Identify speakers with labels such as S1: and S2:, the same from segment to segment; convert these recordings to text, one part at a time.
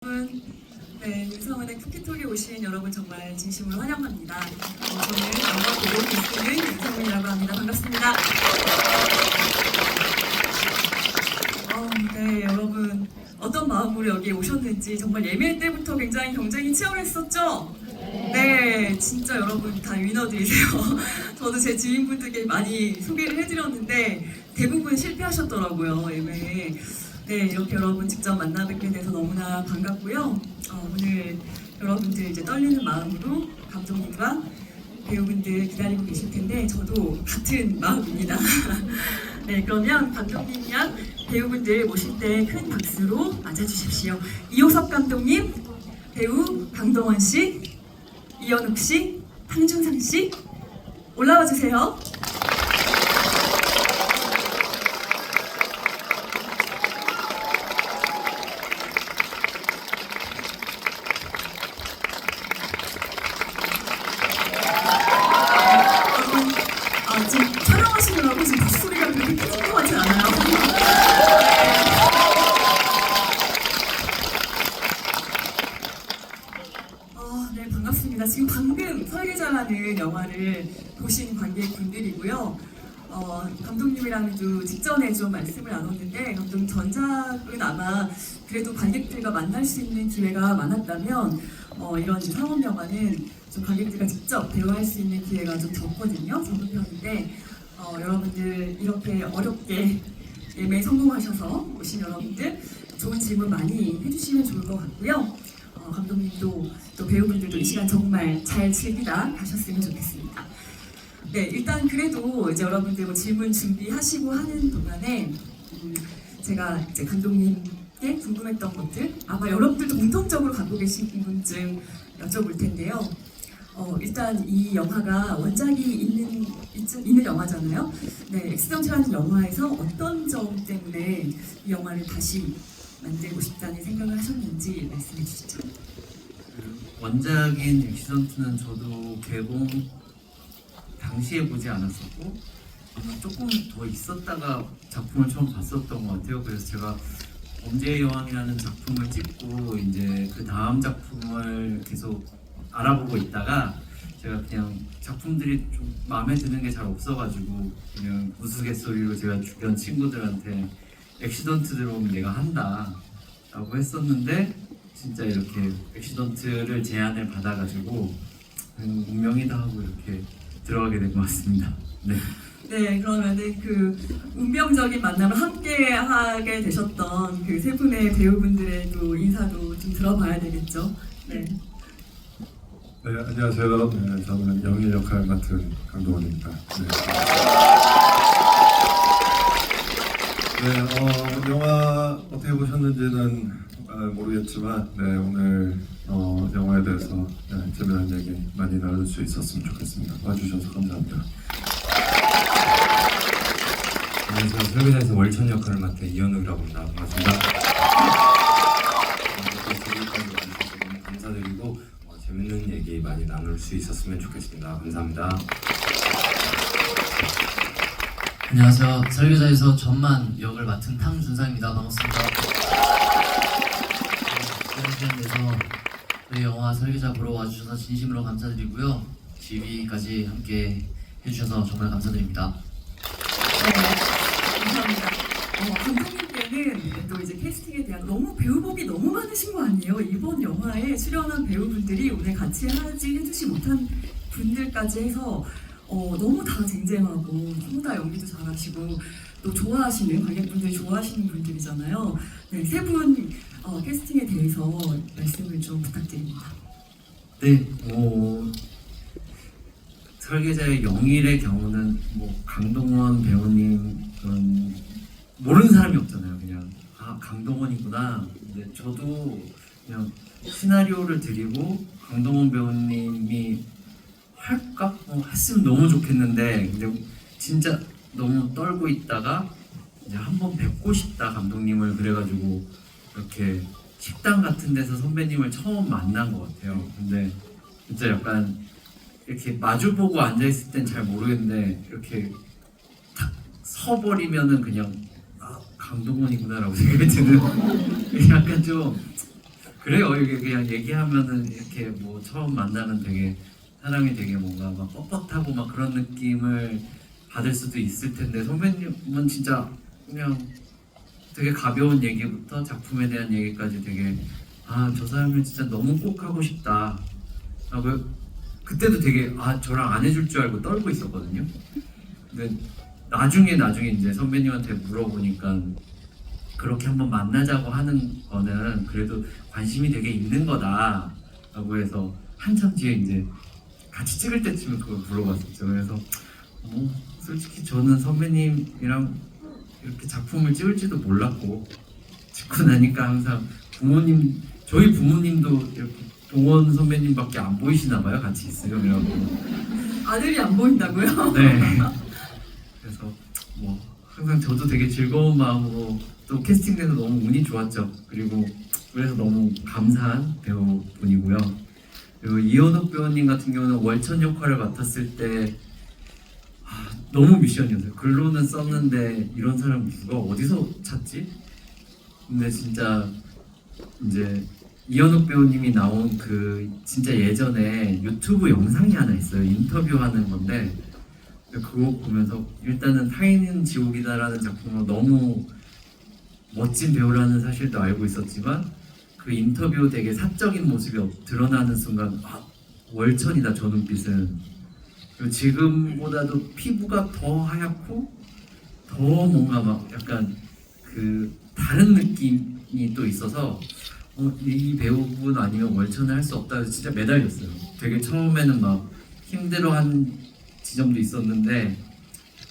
S1: 여러분, 네, 윤성은의 쿠키톡에 오신 여러분 정말 진심으로 환영합니다. 저는 영화 배우 계시는 윤성은이라고 합니다. 반갑습니다. 네, 여러분 어떤 마음으로 여기에 오셨는지 정말 예매 때부터 굉장히 경쟁이 치열했었죠? 네, 진짜 여러분 다 위너들이세요. 저도 제 지인분들께 많이 소개를 해드렸는데 대부분 실패하셨더라고요, 예매에. 네, 이렇게 여러분 직접 만나 뵙게 돼서 너무나 반갑고요. 오늘 여러분들 이제 떨리는 마음으로 감독님과 배우분들 기다리고 계실 텐데 저도 같은 마음입니다. 네, 그러면 감독님이랑 배우분들 모실 때 큰 박수로 맞아주십시오. 이호섭 감독님, 배우 강동원 씨, 이현욱 씨, 탕준상 씨 올라와 주세요. 지금 촬영하시느라고 지금 빗소리가 그렇게 커진 것 같지 않아요? 네, 반갑습니다. 지금 방금 설계자라는 영화를 보신 관객분들이고요. 감독님이랑도 직전에 좀 말씀을 나눴는데 감독님 전작은 아마 그래도 관객들과 만날 수 있는 기회가 많았다면 이런 상업 영화는 좀 관객들과 직접 대화할 수 있는 기회가 좀 적거든요. 적은 편인데 여러분들 이렇게 어렵게 예매에 성공하셔서 오신 여러분들 좋은 질문 많이 해주시면 좋을 것 같고요. 감독님도 또 배우분들도 이 시간 정말 잘 즐기다 가셨으면 좋겠습니다. 네, 일단 그래도 이제 여러분들 뭐 질문 준비하시고 하는 동안에 제가 이제 감독님께 궁금했던 것들 아마 여러분들도 공통적으로 갖고 계신 궁금증 여쭤볼 텐데요. 일단 이 영화가 원작이 있는 영화잖아요. 네, 엑시던트라는 영화에서 어떤 점 때문에 이 영화를 다시 만들고 싶다는 생각을 하셨는지 말씀해 주시죠.
S2: 원작인 엑시던트는 저도 개봉 당시에 보지 않았었고 조금 더 있었다가 작품을 처음 봤었던 것 같아요. 그래서 제가 범죄의 여왕이라는 작품을 찍고 이제 그 다음 작품을 계속 알아보고 있다가 제가 그냥 작품들이 좀 마음에 드는 게 잘 없어가지고 그냥 우스갯소리로 제가 주변 친구들한테 엑시던트 들어오면 내가 한다 라고 했었는데 진짜 이렇게 엑시던트를 제안을 받아가지고 운명이다 하고 이렇게 들어가게 된 것 같습니다. 네.
S1: 네, 그러면은 그 운명적인 만남을 함께 하게 되셨던 그 세 분의 배우분들의 또 인사도 좀 들어봐야 되겠죠. 네.
S3: 네, 안녕하세요. 네, 저는 영희 역할 맡은 강동원입니다. 네, 영화 어떻게 보셨는지는 모르겠지만, 네, 오늘 영화에 대해서 재미난 얘기 많이 나눌 수 있었으면 좋겠습니다. 와주셔서 감사합니다.
S4: 안녕하세요. 설계자에서 월천 역할을 맡은 이현욱이라고 합니다. 반갑습니다. 감사드리고 재밌는 얘기 많이 나눌 수 있었으면 좋겠습니다. 감사합니다.
S5: 안녕하세요. 설계자에서 전만 역을 맡은 탕준상입니다. 반갑습니다. 이런 시간 내서 저희 영화 설계자 보러 와주셔서 진심으로 감사드리고요. 지휘까지 함께 해주셔서 정말 감사드립니다.
S1: 네, 감사합니다. 감독님께는 또 이제 캐스팅에 대한 너무 배우복이 너무 많으신 거 아니에요? 이번 영화에 출연한 배우분들이 오늘 같이 해주지 못한 분들까지 해서 너무 다 쟁쟁하고 너무 다 연기도 잘하시고 또 좋아하시는 관객분들이 좋아하시는 분들이잖아요. 네, 세 분 캐스팅에 대해서 말씀을 좀 부탁드립니다.
S2: 네, 설계자의 영일의 경우는 강동원 배우님은 모르는 사람이 없잖아요. 그냥 강동원이구나. 근데 저도 그냥 시나리오를 드리고 강동원 배우님이 할까? 했으면 너무 좋겠는데 근데 진짜 너무 떨고 있다가 이제 한번 뵙고 싶다 감독님을 그래가지고 이렇게 식당 같은 데서 선배님을 처음 만난 것 같아요. 근데 진짜 약간 이렇게 마주보고 앉아있을 땐 잘 모르겠는데 이렇게 탁 서버리면은 그냥 강동원이구나라고 생각이 드는 약간 좀 그래요. 이게 그냥 얘기하면은 이렇게 뭐 처음 만나면 되게 사람이 되게 뭔가 막 뻣뻣하고 막 그런 느낌을 받을 수도 있을 텐데 선배님은 진짜 그냥 되게 가벼운 얘기부터 작품에 대한 얘기까지 되게 아 저 사람을 진짜 너무 꼭 하고 싶다 라고 그때도 되게 아 저랑 안 해줄 줄 알고 떨고 있었거든요. 근데 나중에 이제 선배님한테 물어보니까 그렇게 한번 만나자고 하는 거는 그래도 관심이 되게 있는 거다 라고 해서 한참 뒤에 이제 같이 찍을 때쯤에 그걸 물어봤었죠. 그래서 뭐 솔직히 저는 선배님이랑 이렇게 작품을 찍을지도 몰랐고 찍고 나니까 항상 부모님 저희 부모님도 이렇게 동원 선배님밖에 안 보이시나 봐요. 같이 있으면 그래갖고
S1: 아들이 안 보인다고요?
S2: 네. 그래서 뭐 항상 저도 되게 즐거운 마음으로 또 캐스팅돼서 너무 운이 좋았죠. 그리고 그래서 너무 감사한 배우분이고요. 그리고 이현욱 배우님 같은 경우는 월천 역할을 맡았을 때 너무 미션이었어요. 글로는 썼는데 이런 사람 누가 어디서 찾지? 근데 진짜 이제 이현욱 배우님이 나온 그 진짜 예전에 유튜브 영상이 하나 있어요. 인터뷰하는 건데 그거 보면서 일단은 타인은 지옥이다라는 작품으로 너무 멋진 배우라는 사실도 알고 있었지만 그 인터뷰 되게 사적인 모습이 드러나는 순간 아, 월천이다 저 눈빛은. 그리고 지금보다도 피부가 더 하얗고 더 뭔가 막 약간 그 다른 느낌이 또 있어서 이 배우분 아니면 월천을 할 수 없다 해서 진짜 매달렸어요. 되게 처음에는 막 힘들어한 지점도 있었는데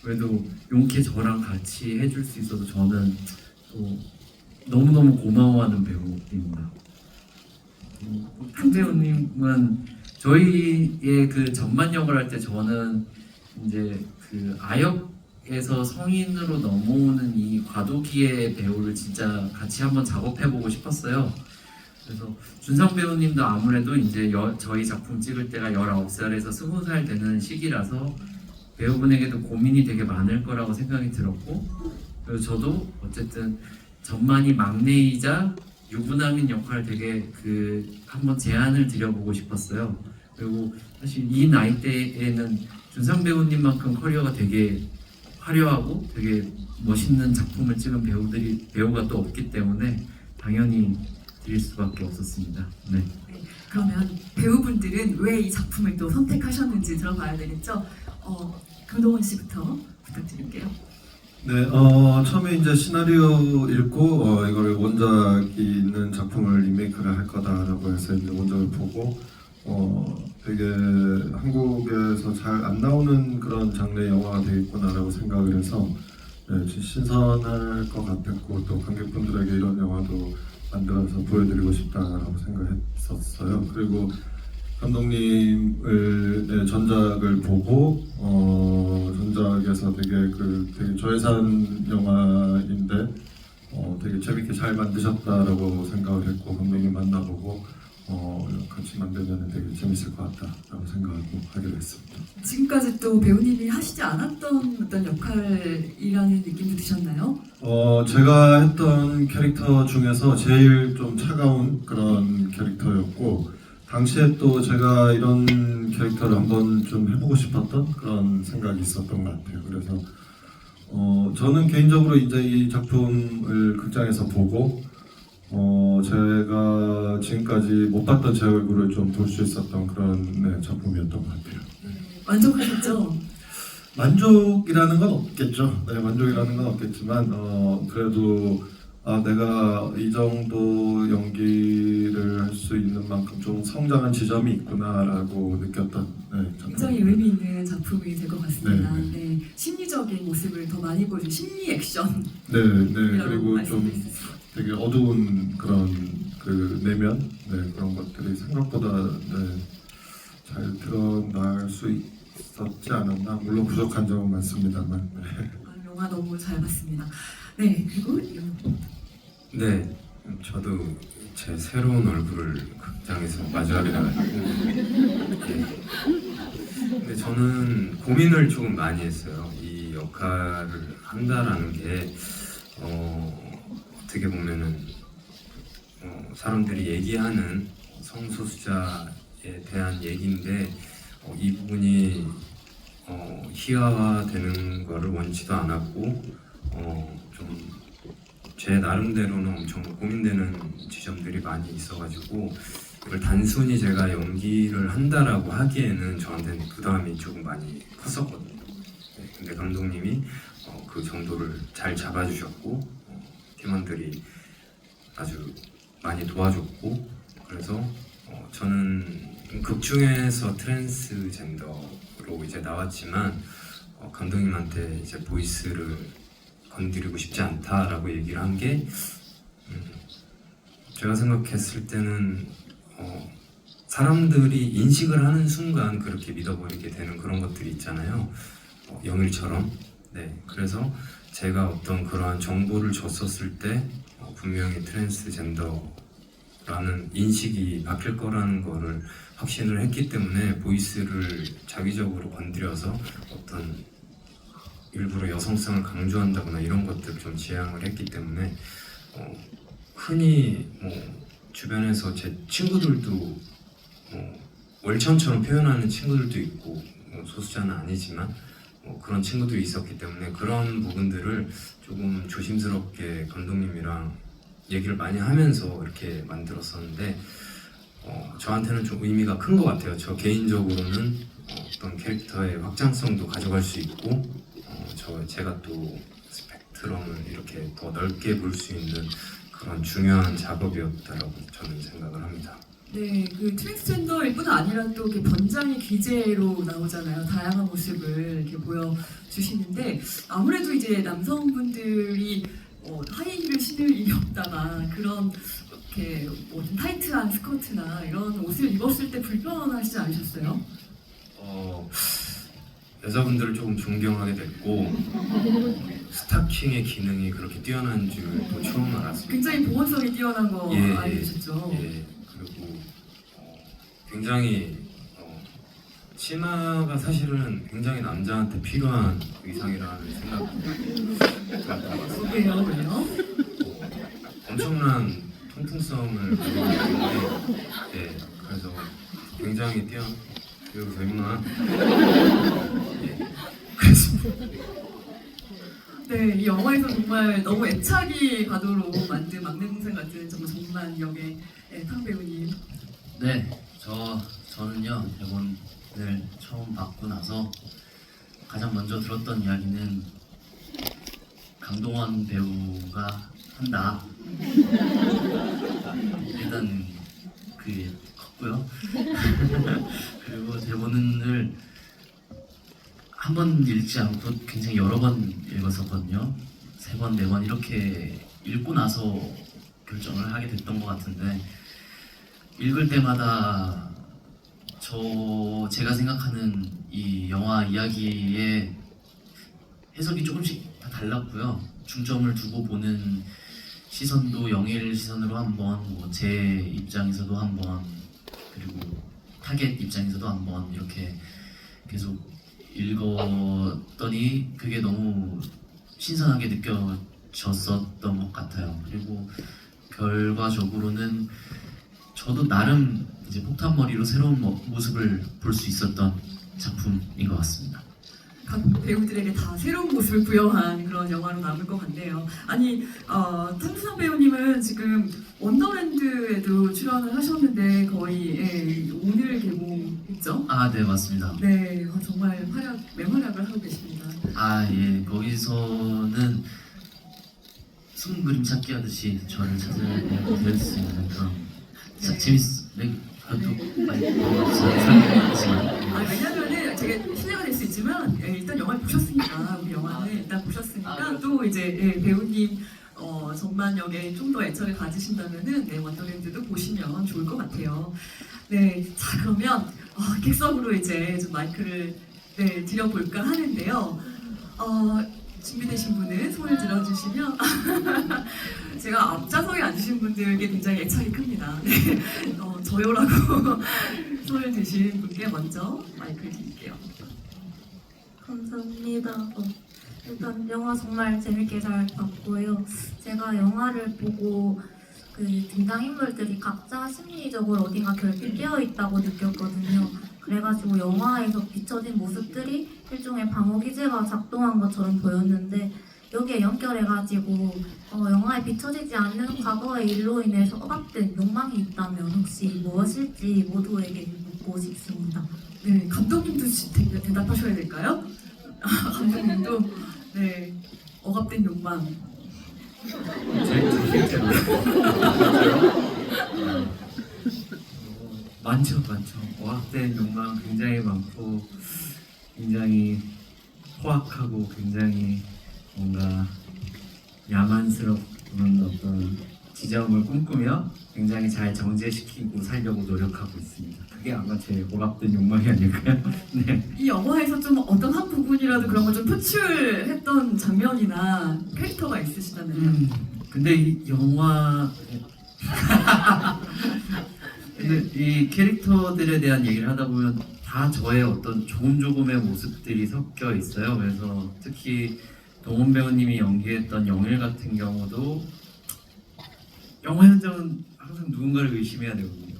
S2: 그래도 용케 저랑 같이 해줄 수 있어서 저는 또 너무너무 고마워하는 배우입니다. 한 배우님은 저희의 그 전만 역을 할 때 저는 이제 그 아역에서 성인으로 넘어오는 이 과도기의 배우를 진짜 같이 한번 작업해보고 싶었어요. 그래서 준성 배우님도 아무래도 이제 저희 작품 찍을 때가 19살에서 20살 되는 시기라서 배우분에게도 고민이 되게 많을 거라고 생각이 들었고 그리고 저도 어쨌든 전만이 막내이자 유부남인 역할 되게 그 한번 제안을 드려보고 싶었어요. 그리고 사실 이 나이대에는 준상 배우님만큼 커리어가 되게 화려하고 되게 멋있는 작품을 찍은 배우가 또 없기 때문에 당연히 드릴 수밖에 없었습니다. 네.
S1: 그러면 배우분들은 왜 이 작품을 또 선택하셨는지 들어봐야 되겠죠? 강동원 씨부터 부탁드릴게요.
S3: 네, 처음에 이제 시나리오 읽고 이거를 원작이 있는 작품을 리메이크를 할 거다라고 해서 이제 원작을 보고 되게 한국에서 잘 안 나오는 그런 장르의 영화가 되겠구나라고 생각을 해서 네, 신선할 것 같았고 또 관객분들에게 이런 영화도 만들어서 보여드리고 싶다라고 생각했었어요. 그리고 감독님의 전작을 보고 전작에서 되게 되게 저예산 영화인데 되게 재밌게 잘 만드셨다라고 생각을 했고 감독님 만나보고 같이 만들면 되게 재밌을 것 같다라고 생각하고 하기로 했습니다.
S1: 지금까지 또 배우님이 하시지 않았던 어떤 역할이라는 느낌도 드셨나요?
S3: 제가 했던 캐릭터 중에서 제일 좀 차가운 그런 캐릭터였고 당시에 또 제가 이런 캐릭터를 한번 좀 해보고 싶었던 그런 생각이 있었던 것 같아요. 그래서 저는 개인적으로 이제 이 작품을 극장에서 보고 제가 지금까지 못 봤던 제 얼굴을 좀 볼 수 있었던 그런 작품이었던 것 같아요.
S1: 만족하셨죠?
S3: 만족이라는 건 없겠죠. 네, 만족이라는 건 없겠지만 그래도 내가 이 정도 연기를 할 수 있는 만큼 좀 성장한 지점이 있구나라고 느꼈던
S1: 굉장히
S3: 작품.
S1: 의미 있는 작품이 될 것 같습니다.
S3: 네,
S1: 네, 심리적인 모습을 더 많이 보여준 심리 액션.
S3: 네, 그리고 좀 되게 어두운 그런 그 내면, 그런 것들이 생각보다 잘 드러날 수 있었지 않았나. 물론 부족한 점은 많습니다만.
S1: 영화 너무 잘 봤습니다. 네, 그리고
S4: 네, 저도 제 새로운 얼굴을 극장에서 마주하게 돼가지고 근데 저는 고민을 조금 많이 했어요. 이 역할을 한다라는 게 어떻게 보면은 사람들이 얘기하는 성소수자에 대한 얘기인데 이 부분이 희화화되는 거를 원치도 않았고 좀 제 나름대로는 엄청 고민되는 지점들이 많이 있어가지고 이걸 단순히 제가 연기를 한다라고 하기에는 저한테는 부담이 조금 많이 컸었거든요. 네, 근데 감독님이 그 정도를 잘 잡아주셨고 팀원들이 아주 많이 도와줬고 그래서 저는 극 중에서 트랜스젠더로 이제 나왔지만 감독님한테 이제 보이스를 건드리고 싶지 않다라고 얘기를 한 게 제가 생각했을 때는 사람들이 인식을 하는 순간 그렇게 믿어버리게 되는 그런 것들이 있잖아요. 영일처럼. 네, 그래서 제가 어떤 그러한 정보를 줬었을 때 분명히 트랜스젠더라는 인식이 바뀔 거라는 거를 확신을 했기 때문에 보이스를 자기적으로 건드려서 어떤 일부러 여성성을 강조한다거나 이런 것들을 좀 지양을 했기 때문에 흔히 뭐 주변에서 제 친구들도 월천처럼 표현하는 친구들도 있고 소수자는 아니지만 그런 친구들이 있었기 때문에 그런 부분들을 조금 조심스럽게 감독님이랑 얘기를 많이 하면서 이렇게 만들었었는데 저한테는 좀 의미가 큰 것 같아요. 저 개인적으로는 어떤 캐릭터의 확장성도 가져갈 수 있고 제가 또 스펙트럼을 이렇게 더 넓게 볼 수 있는 그런 중요한 작업이었다라고 저는 생각을 합니다.
S1: 네, 그 트랜스젠더일 뿐 아니라 또 이렇게 변장의 기재로 나오잖아요. 다양한 모습을 이렇게 보여주시는데 아무래도 이제 남성분들이 하이힐을 신을 일이 없다가 그런 이렇게 좀 타이트한 스커트나 이런 옷을 입었을 때 불편하시지 않으셨어요?
S4: 여자분들을 조금 존경하게 됐고 스타킹의 기능이 그렇게 뛰어난 줄 또 처음 알았습니다.
S1: 굉장히 보온성이 뛰어난 거
S4: 예,
S1: 알고 계셨죠?
S4: 예, 그리고 굉장히 치마가 사실은 굉장히 남자한테 필요한 의상이라는 생각이 들었던
S1: 왜요? 왜요?
S4: 엄청난 통풍성을 가지고 있기 때문에 예, 그래서 굉장히 여기서 임마 예, 그렇습니다.
S1: 네, 이 영화에서 정말 너무 애착이 가도록 만든 막내 동생 같은 정말 정말 역의 탕 배우님.
S5: 네, 저는요 대본을 처음 받고 나서 가장 먼저 들었던 이야기는 강동원 배우가 한다. 일단 그게 컸고요. 그리고 대본을 한 번 읽지 않고 굉장히 여러 번 읽었었거든요. 3번, 4번 이렇게 읽고 나서 결정을 하게 됐던 것 같은데 읽을 때마다 제가 생각하는 이 영화 이야기의 해석이 조금씩 다 달랐고요. 중점을 두고 보는 시선도 영일 시선으로 한번, 제 입장에서도 한번, 그리고 타겟 입장에서도 한번 이렇게 계속 읽었더니 그게 너무 신선하게 느껴졌었던 것 같아요. 그리고 결과적으로는 저도 나름 이제 폭탄머리로 새로운 모습을 볼 수 있었던 작품인 것 같습니다.
S1: 각 배우들에게 다 새로운 모습을 부여한 그런 영화로 남을 것 같네요. 아니, 탕수상 배우님은 지금 원더랜드에도 출연을 하셨는데 거의 오늘 개봉했죠?
S5: 아, 네, 맞습니다.
S1: 네, 정말 맹활약을 하고 계십니다.
S5: 아, 예, 거기서는 숨은 그림 찾기 하듯이 저를 찾아뵐 수 있는 그런 네, 그것도 많이 설레지만
S1: 왜냐면은 제가 실례가 될 수 있지만 일단 영화를 보셨으니까 우리 영화는 일단 보셨으니까 또 이제 배우님 전만 역에 좀 더 애착을 가지신다면은 원더랜드도 보시면 좋을 것 같아요. 네, 자 그러면 객석으로 이제 좀 마이크를 드려볼까 하는데요. 준비되신 분은 손을 들어주시면 제가 앞좌석에 앉으신 분들에게 굉장히 애착이 큽니다. 네, 저요라고 손을 드신 분께 먼저 마이크를 드릴게요.
S6: 감사합니다. 일단 영화 정말 재밌게 잘 봤고요. 제가 영화를 보고 그 등장인물들이 각자 심리적으로 어딘가 결핍되어 있다고 느꼈거든요. 그래가지고 영화에서 비춰진 모습들이 일종의 방어 기제가 작동한 것처럼 보였는데 여기에 연결해가지고 영화에 비춰지지 않는 과거의 일로 인해서 억압된 욕망이 있다면 혹시 무엇일지 모두에게 묻고 싶습니다.
S1: 네, 감독님도 대답하셔야 될까요? 감독님도 네, 억압된 욕망.
S2: 제 실제로 많죠. 억압된 욕망 굉장히 많고 굉장히 포악하고 굉장히 뭔가 야만스러운 어떤 지점을 꿈꾸며 굉장히 잘 정제시키고 살려고 노력하고 있습니다. 그게 아마 제 억압된 욕망이 아닐까요? 네.
S1: 이 영화에서 좀 어떤 한 부분이라도 그런 걸 좀 표출했던 장면이나 캐릭터가 있으시다면요?
S2: 근데 이 영화 근데 이 캐릭터들에 대한 얘기를 하다 보면 다 저의 어떤 조금의 모습들이 섞여 있어요. 그래서 특히 동원 배우님이 연기했던 영일 같은 경우도 영화 현장은 항상 누군가를 의심해야 되거든요.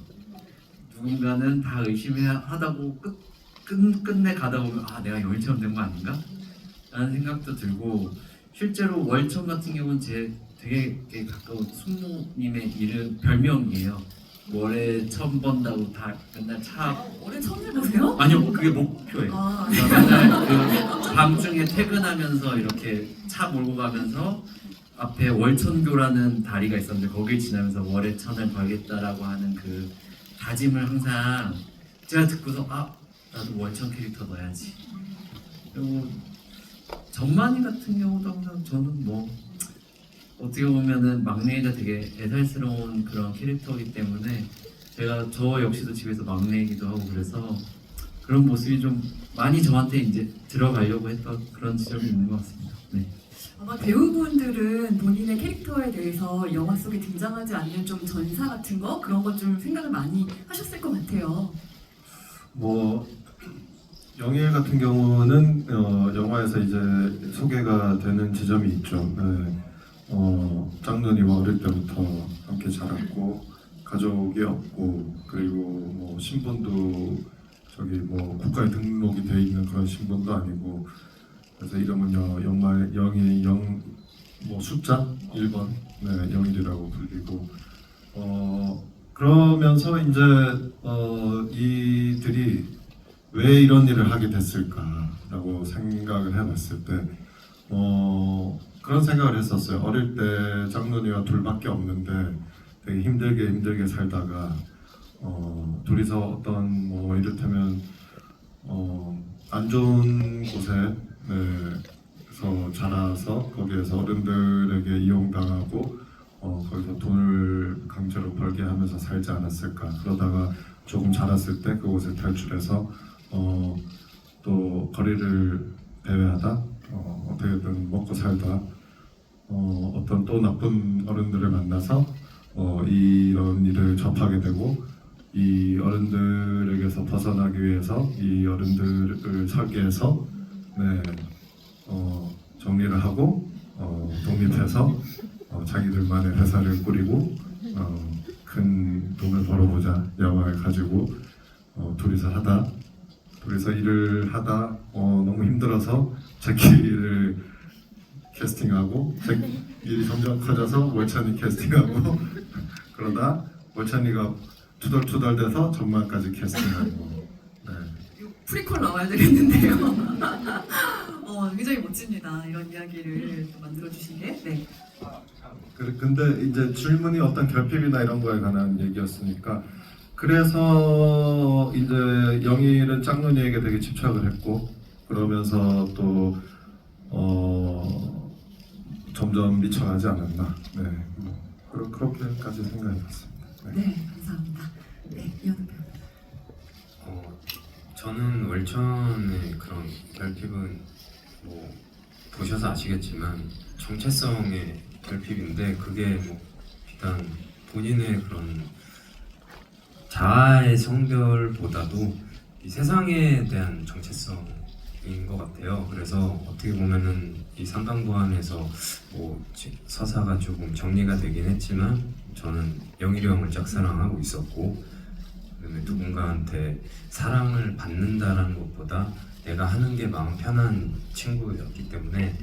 S2: 누군가는 다 의심해야 하다고 끝내 가다 보면 아 내가 영일처럼 된 거 아닌가? 라는 생각도 들고 실제로 월천 같은 경우는 제 되게 가까운 숙모님의 이름 별명이에요. 월에 처음 본다고 다 맨날 차
S1: 올해 처음 해보세요?
S2: 아니요 그게 목표예요.
S1: 아,
S2: 그래서 맨날 그 밤중에 퇴근하면서 이렇게 차 몰고 가면서 앞에 월천교라는 다리가 있었는데 거길 지나면서 월의 천을 벌겠다라고 하는 그 다짐을 항상 제가 듣고서 아 나도 월천 캐릭터 넣어야지. 그리고 전만희 같은 경우도 항상 저는 뭐 어떻게 보면은 막내이자 되게 애살스러운 그런 캐릭터이기 때문에 제가 저 역시도 집에서 막내이기도 하고 그래서 그런 모습이 좀 많이 저한테 이제 들어가려고 했던 그런 지점이 있는 것 같습니다. 네.
S1: 아마 배우분들은 본인의 캐릭터에 대해서 영화 속에 등장하지 않는 좀 전사 같은 거 그런 것 좀 생각을 많이 하셨을 것 같아요.
S3: 뭐 영일 같은 경우는 영화에서 이제 소개가 되는 지점이 있죠. 네. 짝눈이와 어릴 때부터 함께 자랐고 가족이 없고 그리고 뭐 신분도 저기 뭐 국가에 등록이 돼 있는 그런 신분도 아니고 그래서 이름은 영일 뭐 숫자 1번 네, 영일이라고 불리고 그러면서 이제 이들이 왜 이런 일을 하게 됐을까라고 생각을 해봤을 때 그런 생각을 했었어요. 어릴 때 짝눈이와 둘밖에 없는데 되게 힘들게 살다가 둘이서 어떤 뭐 이를테면 안 좋은 곳에 서 자라서 거기에서 어른들에게 이용당하고 거기서 돈을 강제로 벌게 하면서 살지 않았을까. 그러다가 조금 자랐을 때 그곳에 탈출해서 또 거리를 배회하다 어떻게든 먹고 살다 어떤 또 나쁜 어른들을 만나서 이런 일을 접하게 되고 이 어른들에게서 벗어나기 위해서 이 어른들을 설계해서 정리를 하고 독립해서 자기들만의 회사를 꾸리고 큰 돈을 벌어보자 야망을 가지고 둘이서 일을 하다 너무 힘들어서 제키를 캐스팅하고 일이 점점 커져서 월찬이 캐스팅하고 그러다 월찬이가 투덜투덜돼서 전만까지 캐스팅하고
S1: 프리퀄 나와야 되겠는데요. 굉장히 멋집니다. 이런 이야기를 만들어주신 게. 네.
S3: 근데 이제 질문이 어떤 결핍이나 이런 거에 관한 얘기였으니까 그래서 이제 영일은 짝눈이에게 되게 집착을 했고 그러면서 또 점점 미쳐가지 않았나. 네. 그렇게까지 생각해봤습니다.
S1: 네, 감사합니다. 네, 이현우 배우.
S4: 저는 월천의 그런 결핍은 뭐 보셔서 아시겠지만 정체성의 결핍인데 그게 뭐 일단 본인의 그런 자아의 성별보다도 이 세상에 대한 정체성에 것 같아요. 그래서 어떻게 보면은 이 상강부안에서 뭐 서사가 조금 정리가 되긴 했지만 저는 영일이 형을 짝사랑하고 있었고, 그다음에 누군가한테 사랑을 받는다라는 것보다 내가 하는 게 마음 편한 친구였기 때문에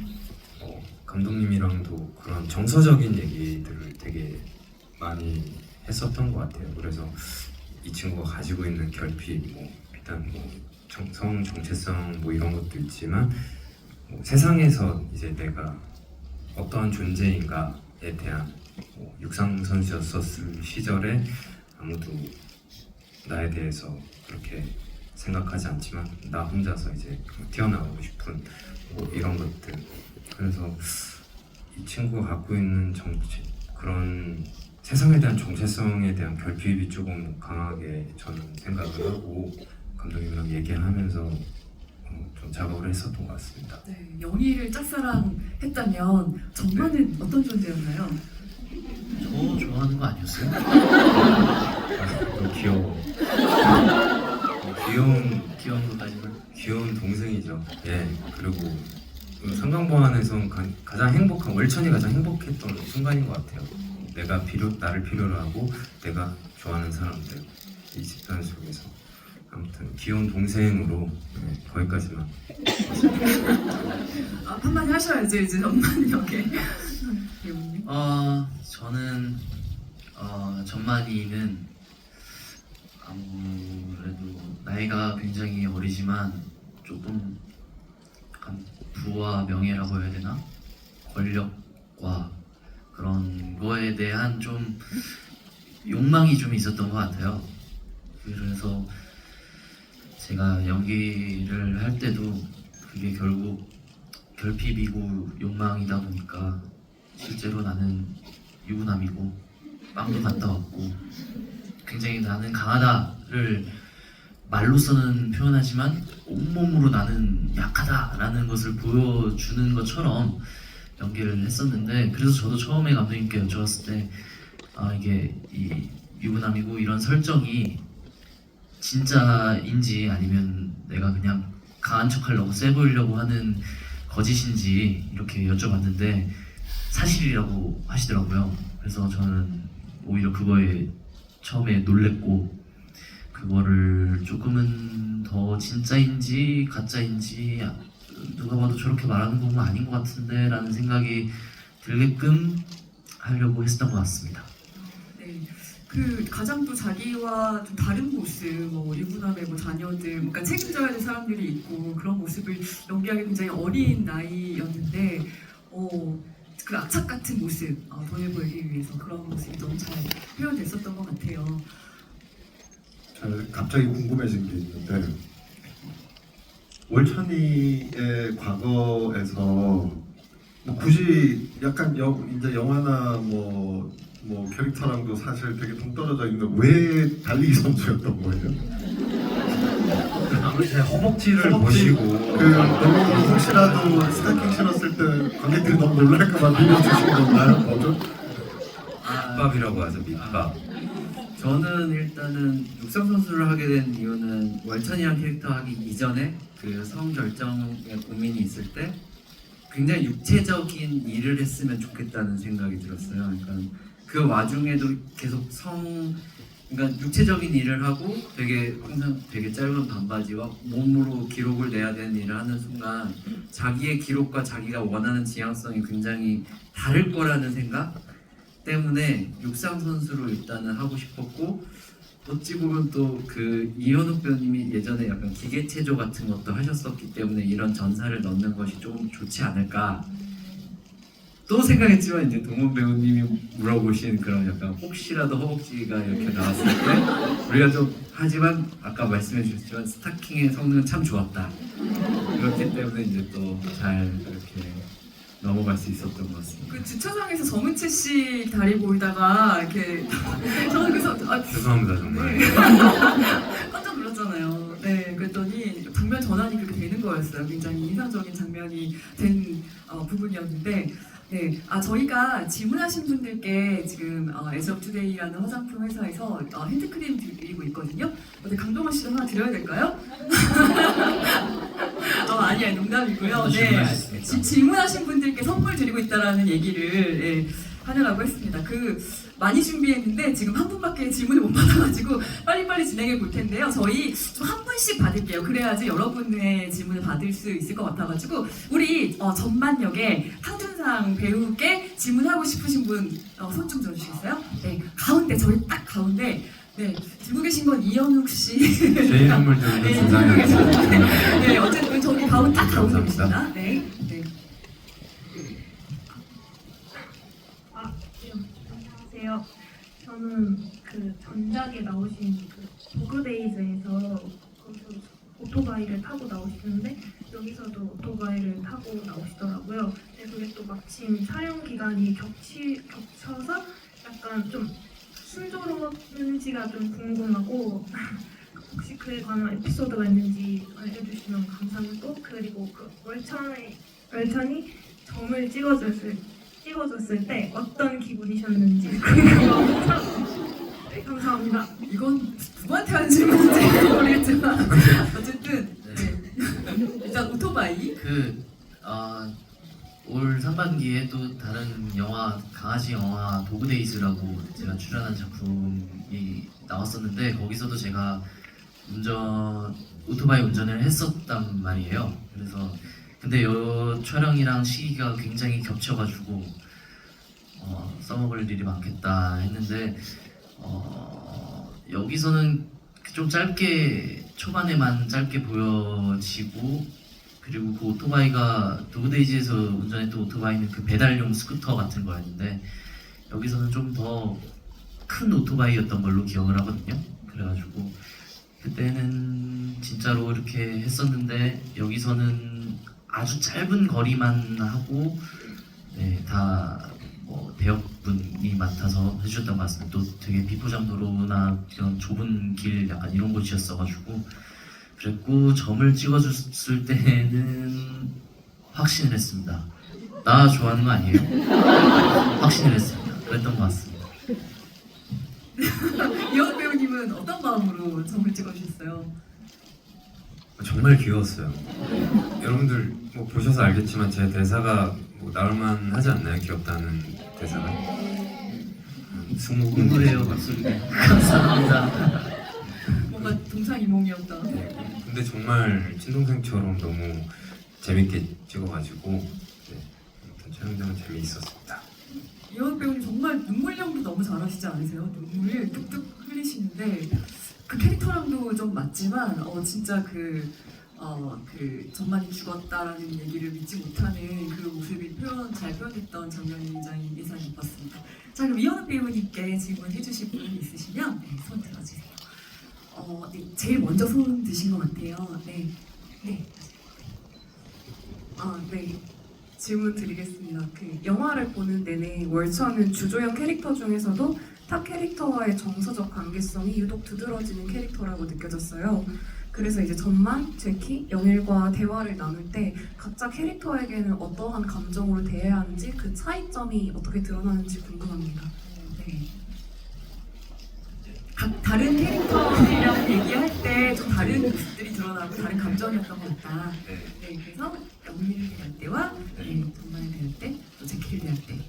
S4: 감독님이랑도 그런 정서적인 얘기들을 되게 많이 했었던 것 같아요. 그래서 이 친구가 가지고 있는 결핍, 뭐 일단 뭐 성 정체성 뭐 이런 것도 있지만 뭐 세상에서 이제 내가 어떠한 존재인가에 대한 육상 선수였었을 시절에 아무도 나에 대해서 그렇게 생각하지 않지만 나 혼자서 이제 튀어나가고 싶은 뭐 이런 것들. 그래서 이 친구가 갖고 있는 그런 세상에 대한 정체성에 대한 결핍이 조금 강하게 저는 생각을 하고 감독님이랑 얘기를 하면서 좀 작업을 했었던 것 같습니다.
S1: 네, 영희를 짝사랑했다면 정만은 어떤 존재였나요?
S5: 저 좋아하는 거 아니었어요?
S4: 너무 귀여워.
S5: 귀여운 것까지는.
S4: 귀여운 동생이죠. 예. 그리고 상강보안에서 가장 행복한, 월천이 가장 행복했던 순간인 것 같아요. 나를 필요로 하고 내가 좋아하는 사람들, 이 집단 속에서 아무튼 귀여운 동생으로 거기까지만.
S1: 한마디 하셔야죠 이제 정만 역에. 배우님.
S5: 저는 전만이는 아무래도 나이가 굉장히 어리지만 조금 약간 부와 명예라고 해야 되나? 권력과 그런 거에 대한 좀 욕망이 좀 있었던 것 같아요. 그래서 제가 연기를 할 때도 그게 결국 결핍이고 욕망이다 보니까 실제로 나는 유부남이고 빵도 갔다 왔고 굉장히 나는 강하다를 말로서는 표현하지만 온몸으로 나는 약하다라는 것을 보여주는 것처럼 연기를 했었는데, 그래서 저도 처음에 감독님께 여쭤봤을 때 이게 이 유부남이고 이런 설정이 진짜인지 아니면 내가 그냥 강한 척하려고 세 보이려고 하는 거짓인지 이렇게 여쭤봤는데 사실이라고 하시더라고요. 그래서 저는 오히려 그거에 처음에 놀랬고, 그거를 조금은 더 진짜인지 가짜인지 누가 봐도 저렇게 말하는 거 보면 아닌 것 같은데 라는 생각이 들게끔 하려고 했었던 것 같습니다.
S1: 네, 그 가장 또 자기와 좀 다른 모습, 뭐 유부남의 뭐 자녀들, 그러니까 책임져야 될 사람들이 있고 그런 모습을 연기하기 굉장히 어린 나이였는데, 그 악착 같은 모습 돈을 벌기 위해서 그런 모습이 너무 잘 표현됐었던 것 같아요.
S3: 갑자기 궁금해진 게 있는데 월천이의 과거에서 뭐 굳이 약간 이제 영화나 뭐 캐릭터랑도 사실 되게 동떨어져 있는데 왜 달리기 선수였던 거예요?
S4: 아무리 제 허벅지를 보시고
S3: 너무 혹시라도 스타킹 신었을 때 관객들이 너무 놀랄까봐 밀어주신 건가요? 뭐죠?
S4: 밑밥이라고 하죠. 밑밥.
S2: 저는 일단은 육상 선수를 하게 된 이유는 월천이란 캐릭터 하기 이전에 그 성결정에 고민이 있을 때 굉장히 육체적인 일을 했으면 좋겠다는 생각이 들었어요. 그러니까 그 와중에도 계속 그러니까 육체적인 일을 하고 항상 되게 짧은 반바지와 몸으로 기록을 내야 되는 일을 하는 순간 자기의 기록과 자기가 원하는 지향성이 굉장히 다를 거라는 생각 때문에 육상 선수로 일단은 하고 싶었고, 어찌 보면 또 그 이현욱 배우님이 예전에 약간 기계체조 같은 것도 하셨었기 때문에 이런 전사를 넣는 것이 조금 좋지 않을까 또 생각했지만, 이제 동원 배우님이 물어보신 그런 약간 혹시라도 허벅지가 이렇게 나왔을 때 우리가 좀, 하지만 아까 말씀해 주셨지만 스타킹의 성능은 참 좋았다, 그렇기 때문에 이제 또 잘 이렇게 넘어갈 수 있었던 것 같습니다.
S1: 그 주차장에서 정은채 씨 다리 보이다가 이렇게 저는 그래서
S4: 죄송합니다 정말.
S1: 깜짝 놀랐잖아요. 네, 그랬더니 장면 전환이 그렇게 되는 거였어요. 굉장히 인상적인 장면이 된 부분이었는데, 네, 저희가 질문하신 분들께 지금 에스업투데이라는 화장품 회사에서 핸드크림 드리고 있거든요. 어디 강동원 씨도 하나 드려야 될까요? 아니야, 농담이고요.
S5: 저도
S1: 네,
S5: 질문할 수 있습니다.
S1: 질문하신 분들께 선물 드리고 있다라는 얘기를 예, 하느라고 했습니다. 많이 준비했는데 지금 한 분밖에 질문을 못 받아가지고 빨리빨리 진행해 볼 텐데요. 저희 좀 한 분씩 받을게요. 그래야지 여러분의 질문을 받을 수 있을 것 같아가지고 우리 전만역의 황준상 배우께 질문하고 싶으신 분 손 좀 들어주시겠어요? 네, 가운데 저희 딱 가운데 네, 들고 계신 건 이현욱 씨.
S4: 제 선물 드리는
S1: 네,
S4: 진상이었습니다.
S1: 네, 어쨌든 저기 가운데 딱 가운데
S4: 감사합니다.
S1: 계십니다. 네, 네.
S7: 안녕하세요. 저는 그 전작에 나오신 그 도그데이즈에서 거기서 오토바이를 타고 나오시는데 여기서도 오토바이를 타고 나오시더라고요. 근데 그게 또 마침 촬영 기간이 겹쳐서 약간 좀 순조로운지가 좀 궁금하고 혹시 그에 관한 에피소드가 있는지 알려주시면 감사하고 그리고 그 월천이 점을 찍어줬을 때 어떤 기분이셨는지 궁금합니다. 네, 감사합니다.
S1: 이건 누구한테 하는 질문인지 모르겠지만 어쨌든 네. 일단 오토바이
S5: 올 상반기에 또 다른 영화 강아지 영화 도그데이즈라고 제가 출연한 작품이 나왔었는데 거기서도 제가 오토바이 운전을 했었단 말이에요. 그래서 근데 요 촬영이랑 시기가 굉장히 겹쳐가지고 써먹을 일이 많겠다 했는데 여기서는 좀 짧게 초반에만 짧게 보여지고 그리고 그 오토바이가 도그데이즈에서 운전했던 오토바이는 그 배달용 스쿠터 같은 거였는데 여기서는 좀 더 큰 오토바이였던 걸로 기억을 하거든요. 그래가지고 그때는 진짜로 이렇게 했었는데 여기서는 아주 짧은 거리만 하고 네, 다 대역분이 많다서 해주셨던 것 같습니다. 또 되게 비포장도로나 이런 좁은 길 약간 이런 곳이었어가지고 그랬고 점을 찍어줬을 때는 확신을 했습니다. 나 좋아하는 거 아니에요? 확신을 했습니다. 그랬던 것 같습니다.
S1: 이현욱 배우님은 어떤 마음으로 점을 찍어주셨어요?
S4: 정말 귀여웠어요. 여러분들 뭐 보셔서 알겠지만 제 대사가 뭐 나올만 하지 않나요? 귀엽다는 대사가. 승무군
S5: 궁금해요 목소리. 감사합니다.
S1: 뭔가 동상이몽이었다.
S4: 네, 근데 정말 친동생처럼 너무 재밌게 찍어가지고 네, 아무튼 촬영장은 재미있었습니다.
S1: 이현욱 배우님 정말 눈물 연기 너무 잘하시지 않으세요? 눈물을 뚝뚝 흘리시는데 그 캐릭터랑도 좀 맞지만 진짜 그 전만이 죽었다라는 얘기를 믿지 못하는 그 모습이 잘 표현됐던 장면이 굉장히 인상 깊었습니다. 자, 그럼 이현욱 배우님께 질문해 주실 분 있으시면 네, 손 들어주세요. 네, 제일 먼저 손 드신 것 같아요. 네, 네.
S8: 네. 질문 드리겠습니다. 영화를 보는 내내 월천은 주조연 캐릭터 중에서도 타 캐릭터와의 정서적 관계성이 유독 두드러지는 캐릭터라고 느껴졌어요. 그래서 이제 전만, 제키, 영일과 대화를 나눌 때 각자 캐릭터에게는 어떠한 감정으로 대해야 하는지 그 차이점이 어떻게 드러나는지 궁금합니다. 네.
S1: 각 다른 캐릭터들이랑 얘기할 때 좀 다른 모습들이 드러나고 다른 감정이었던 것 같다.
S4: 네.
S1: 네, 그래서 영희를 대할 때와 전만을 대할 때, 또 제키를 대할 때.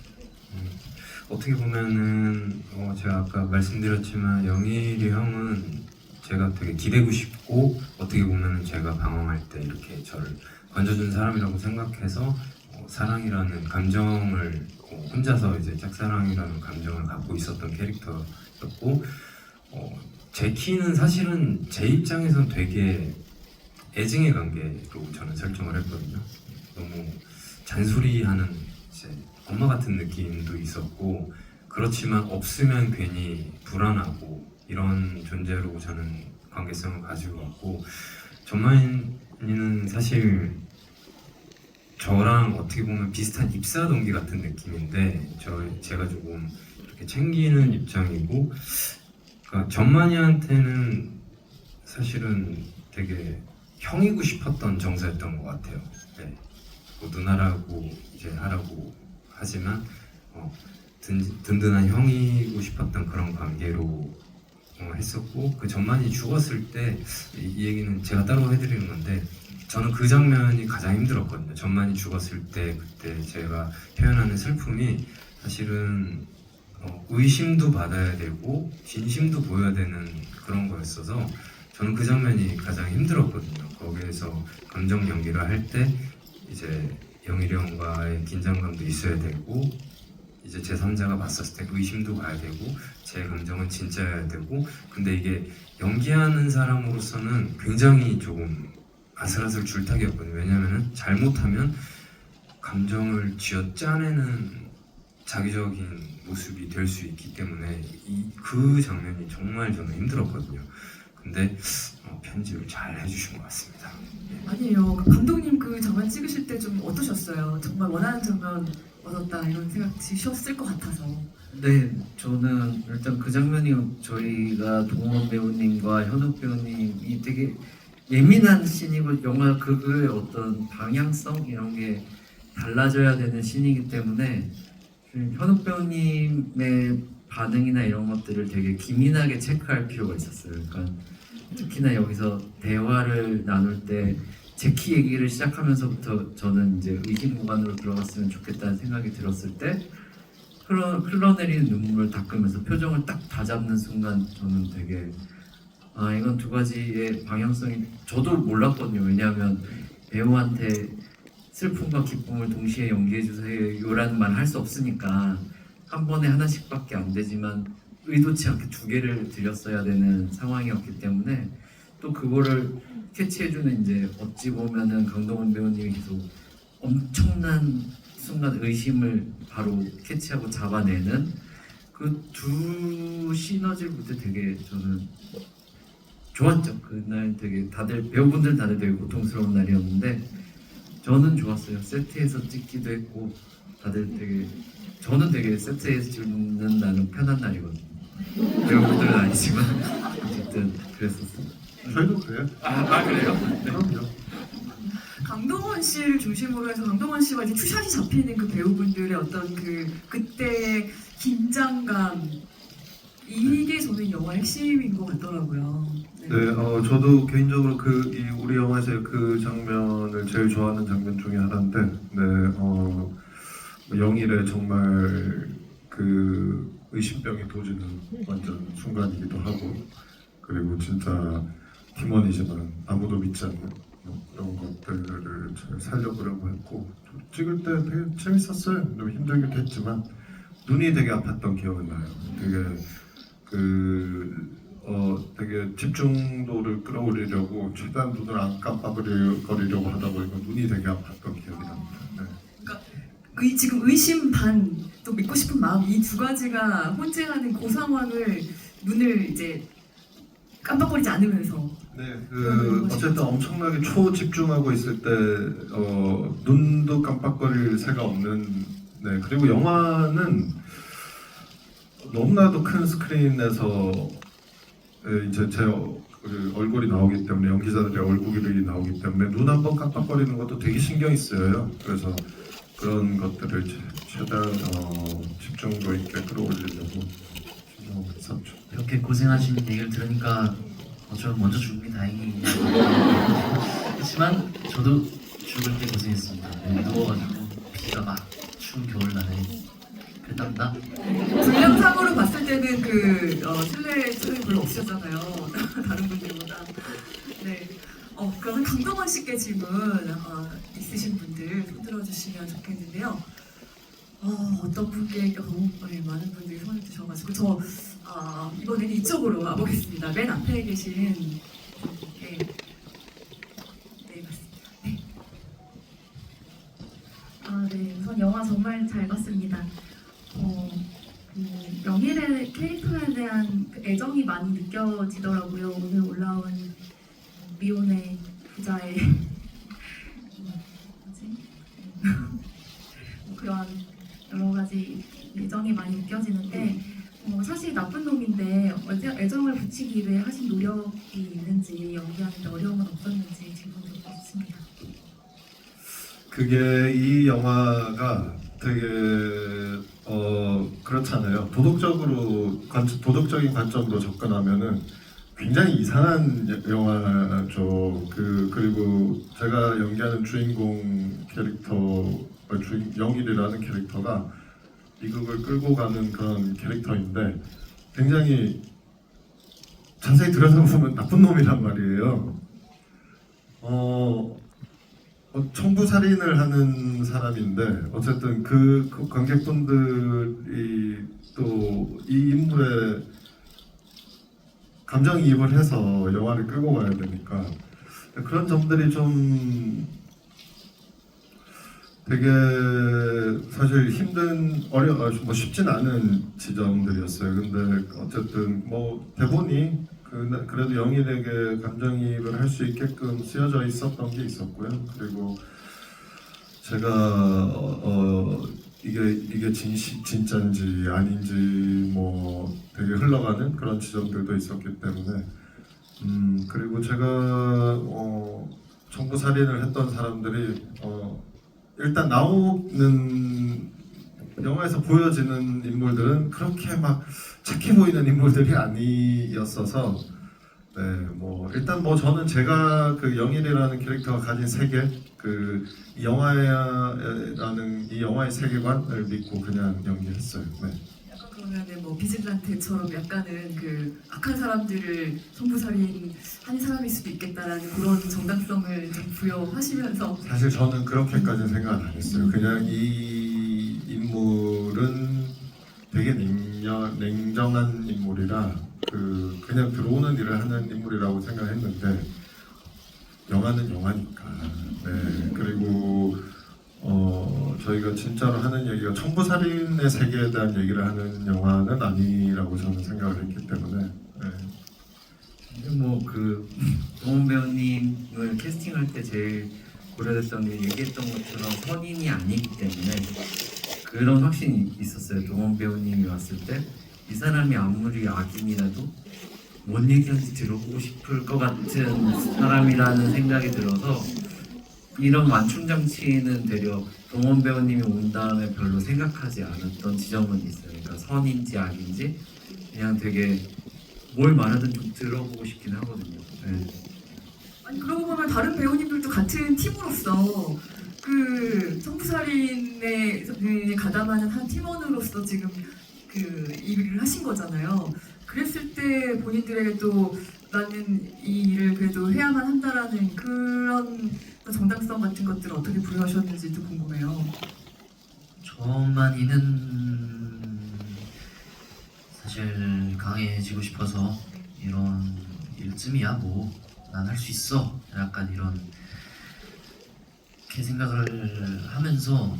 S4: 어떻게 보면은 제가 아까 말씀드렸지만 영일이 형은 제가 되게 기대고 싶고 어떻게 보면은 제가 방황할 때 이렇게 저를 건져준 사람이라고 생각해서 사랑이라는 감정을 혼자서 이제 짝사랑이라는 감정을 갖고 있었던 캐릭터였고 제키는 사실은 제 입장에선 되게 애증의 관계로 저는 설정을 했거든요. 너무 잔소리하는 이제 엄마 같은 느낌도 있었고 그렇지만 없으면 괜히 불안하고 이런 존재로 저는 관계성을 가지고 왔고 전만이는 사실 저랑 어떻게 보면 비슷한 입사 동기 같은 느낌인데 제가 조금 이렇게 챙기는 입장이고 그러니까 전만이한테는 사실은 되게 형이고 싶었던 정서였던 것 같아요. 네. 뭐 누나라고 이제 하라고 하지만 든든한 형이고 싶었던 그런 관계로 했었고 그 전만이 죽었을 때 이 얘기는 제가 따로 해드리는 건데 저는 그 장면이 가장 힘들었거든요. 전만이 죽었을 때 그때 제가 표현하는 슬픔이 사실은 의심도 받아야 되고 진심도 보여야 되는 그런 거였어서 저는 그 장면이 가장 힘들었거든요. 거기에서 감정 연기를 할 때 이제 영일이 형과의 긴장감도 있어야 되고 이제 제3자가 봤었을 때 의심도 가야 되고 제 감정은 진짜여야 되고 근데 이게 연기하는 사람으로서는 굉장히 조금 아슬아슬 줄타기였거든요. 왜냐면은 잘못하면 감정을 쥐어 짜내는 자기적인 모습이 될 수 있기 때문에 그 장면이 정말 저는 힘들었거든요. 근데 편집을 잘 해주신 것 같습니다.
S1: 아니에요. 감독님 그 장면 찍으실 때 좀 어떠셨어요? 정말 원하는 장면 얻었다 이런 생각 드셨을 것 같아서.
S2: 네, 저는 일단 그 장면이 저희가 동원 배우님과 현욱 배우님이 되게 예민한 씬이고 영화 극의 어떤 방향성 이런 게 달라져야 되는 씬이기 때문에 현욱 배우님의 반응이나 이런 것들을 되게 기민하게 체크할 필요가 있었어요. 그러니까 특히나 여기서 대화를 나눌 때 제키 얘기를 시작하면서부터 저는 이제 의심 구간으로 들어갔으면 좋겠다는 생각이 들었을 때 흘러내리는 눈물을 닦으면서 표정을 딱 다잡는 순간 저는 되게 이건 두 가지의 방향성이 저도 몰랐거든요. 왜냐하면 배우한테 슬픔과 기쁨을 동시에 연기해 주세요라는 말 할 수 없으니까 한 번에 하나씩밖에 안 되지만 의도치 않게 두 개를 드렸어야 되는 상황이었기 때문에 또 그거를 캐치해주는 이제 어찌 보면은 강동원 배우님이 계속 엄청난 순간 의심을 바로 캐치하고 잡아내는 그 두 시너지를 볼 때 되게 저는 좋았죠. 그날 되게 다들 배우분들 다들 되게 고통스러운 날이었는데 저는 좋았어요. 세트에서 찍기도 했고 다들 되게 저는 되게 세트에서 찍는 날은 편한 날이거든요. 배우분들은 아니지만 어쨌든 그랬었어요.
S3: 저희도 그래요.
S2: 그래요? 네.
S3: 그럼요.
S1: 강동원 씨를 중심으로 해서 강동원 씨와 이제 투샷이 잡히는 그 배우분들의 어떤 그때의 긴장감 이게 저는 영화의 핵심인 것 같더라고요.
S3: 네, 저도 개인적으로 우리 영화에서 그 장면을 제일 좋아하는 장면 중에 하나인데, 네, 영일의 정말 그 의심병이 도지는 완전 순간이기도 하고, 그리고 진짜 팀원이지만 아무도 믿지 않는 그런 것들을 잘 살려보려고 했고, 찍을 때 되게 재밌었어요. 좀 힘들기도 했지만 눈이 되게 아팠던 기억은 나요. 되게 집중도를 끌어올리려고 최대한 눈을 안 깜빡거리려고 하다 보니까 눈이 되게 아팠던 기억이 납니다. 네.
S1: 지금 의심 반 또 믿고 싶은 마음 이 두 가지가 혼재하는 그 상황을 눈을 이제 깜빡거리지 않으면서
S3: 네, 어쨌든 엄청나게 초집중하고 있을 때 눈도 깜빡거릴 새가 없는. 네, 그리고 영화는 너무나도 큰 스크린에서 이제 제 얼굴이 나오기 때문에 연기자들의 얼굴이 나오기 때문에 눈 한 번 깜빡거리는 것도 되게 신경이 쓰여요. 그래서 그런 것들을 최대한 집중도 있게 끌어올리려고 신경을 썼죠.
S5: 이렇게 고생하신 얘기를 들으니까 저 먼저 죽은 게 다행이긴 하지만 저도 죽을 때 고생했습니다. 누워가지고 비가 막 추운 겨울날에 그랬답니다.
S1: 분량상으로 봤을 때는 신뢰점이 별로 없으셨잖아요. 다른 분들보다. 네. 그러면 강동원 씨께 질문 있으신 분들 손들어 주시면 좋겠는데요. 어떤 분께 너무 많은 분들이 손을 드셔가지고 저 이번에는 이쪽으로 와보겠습니다. 맨 앞에 계신 분께 네 맞습니다. 네.
S6: 네, 우선 영화 정말 잘 봤습니다. 영일의 캐릭터에 대한 애정이 많이 느껴지더라고요. 오늘 올라온 미혼의 부자의 그런 여러 가지 애정이 많이 느껴지는데 사실 나쁜 놈인데 애정을 붙이기 위해 하신 노력이 있는지 연기하는데 어려움은 없었는지 질문 듣고 싶습니다.
S3: 그게 이 영화가 되게 그렇잖아요. 도덕적인 관점으로 접근하면은 굉장히 이상한 영화죠. 그리고 제가 연기하는 주인공 캐릭터, 영일이라는 캐릭터가 이극을 끌고 가는 그런 캐릭터인데 굉장히 자세히 들여다보면 나쁜 놈이란 말이에요. 청부 살인을 하는 사람인데 어쨌든 그 관객분들이 또 이 인물의 감정이입을 해서 영화를 끌고 가야 되니까 그런 점들이 좀 되게 사실 뭐 쉽진 않은 지점들이었어요. 근데 어쨌든 뭐 대본이 그래도 영일에게 감정이입을 할 수 있게끔 쓰여져 있었던 게 있었고요. 그리고 제가 이게 진짜인지 아닌지 뭐 되게 흘러가는 그런 지점들도 있었기 때문에 그리고 제가 청부 살인을 했던 사람들이 일단 나오는 영화에서 보여지는 인물들은 그렇게 막 착해 보이는 인물들이 아니었어서 네, 뭐 일단 뭐 저는 제가 그 영일이라는 캐릭터가 가진 세계 이 영화의 세계관을 믿고 그냥 연기했어요. 네.
S1: 약간 그러면은 뭐 비질란테처럼 약간은 그 악한 사람들을 청부살인 한 사람일 수도 있겠다라는 그런 정당성을 좀 부여하시면서
S3: 사실 저는 그렇게까지는 생각 안 했어요. 그냥 이 인물은 되게 냉정한 인물이라 그냥 들어오는 일을 하는 인물이라고 생각했는데 영화는 영화니까. 네. 그리고 저희가 진짜로 하는 얘기가 청부살인의 세계에 대한 얘기를 하는 영화는 아니라고 저는 생각을 했기 때문에. 네.
S2: 근데 뭐 동원 배우님을 캐스팅할 때 제일 고려됐던 게 얘기했던 것처럼 선인이 아니기 때문에 그런 확신이 있었어요. 동원 배우님이 왔을 때 이 사람이 아무리 악인이라도 뭔 얘기하는지 들어보고 싶을 것 같은 사람이라는 생각이 들어서 이런 완충 장치는 되려 동원 배우님이 온 다음에 별로 생각하지 않았던 지점은 있어요. 그러니까 선인지 악인지 그냥 되게 뭘 말하든 좀 들어보고 싶긴 하거든요. 네.
S1: 아니 그러고 보면 다른 배우님들도 같은 팀으로서 그 청부살인에 가담하는 한 팀원으로서 지금 그 일을 하신 거잖아요. 그랬을 때 본인들에게 또 나는 이 일을 그래도 해야만 한다라는 그런 정당성 같은 것들을 어떻게 부여하셨는지도 궁금해요.
S5: 저만이는 사실 강해지고 싶어서 이런 일쯤이야 뭐 난 할 수 있어 약간 이렇게 생각을 하면서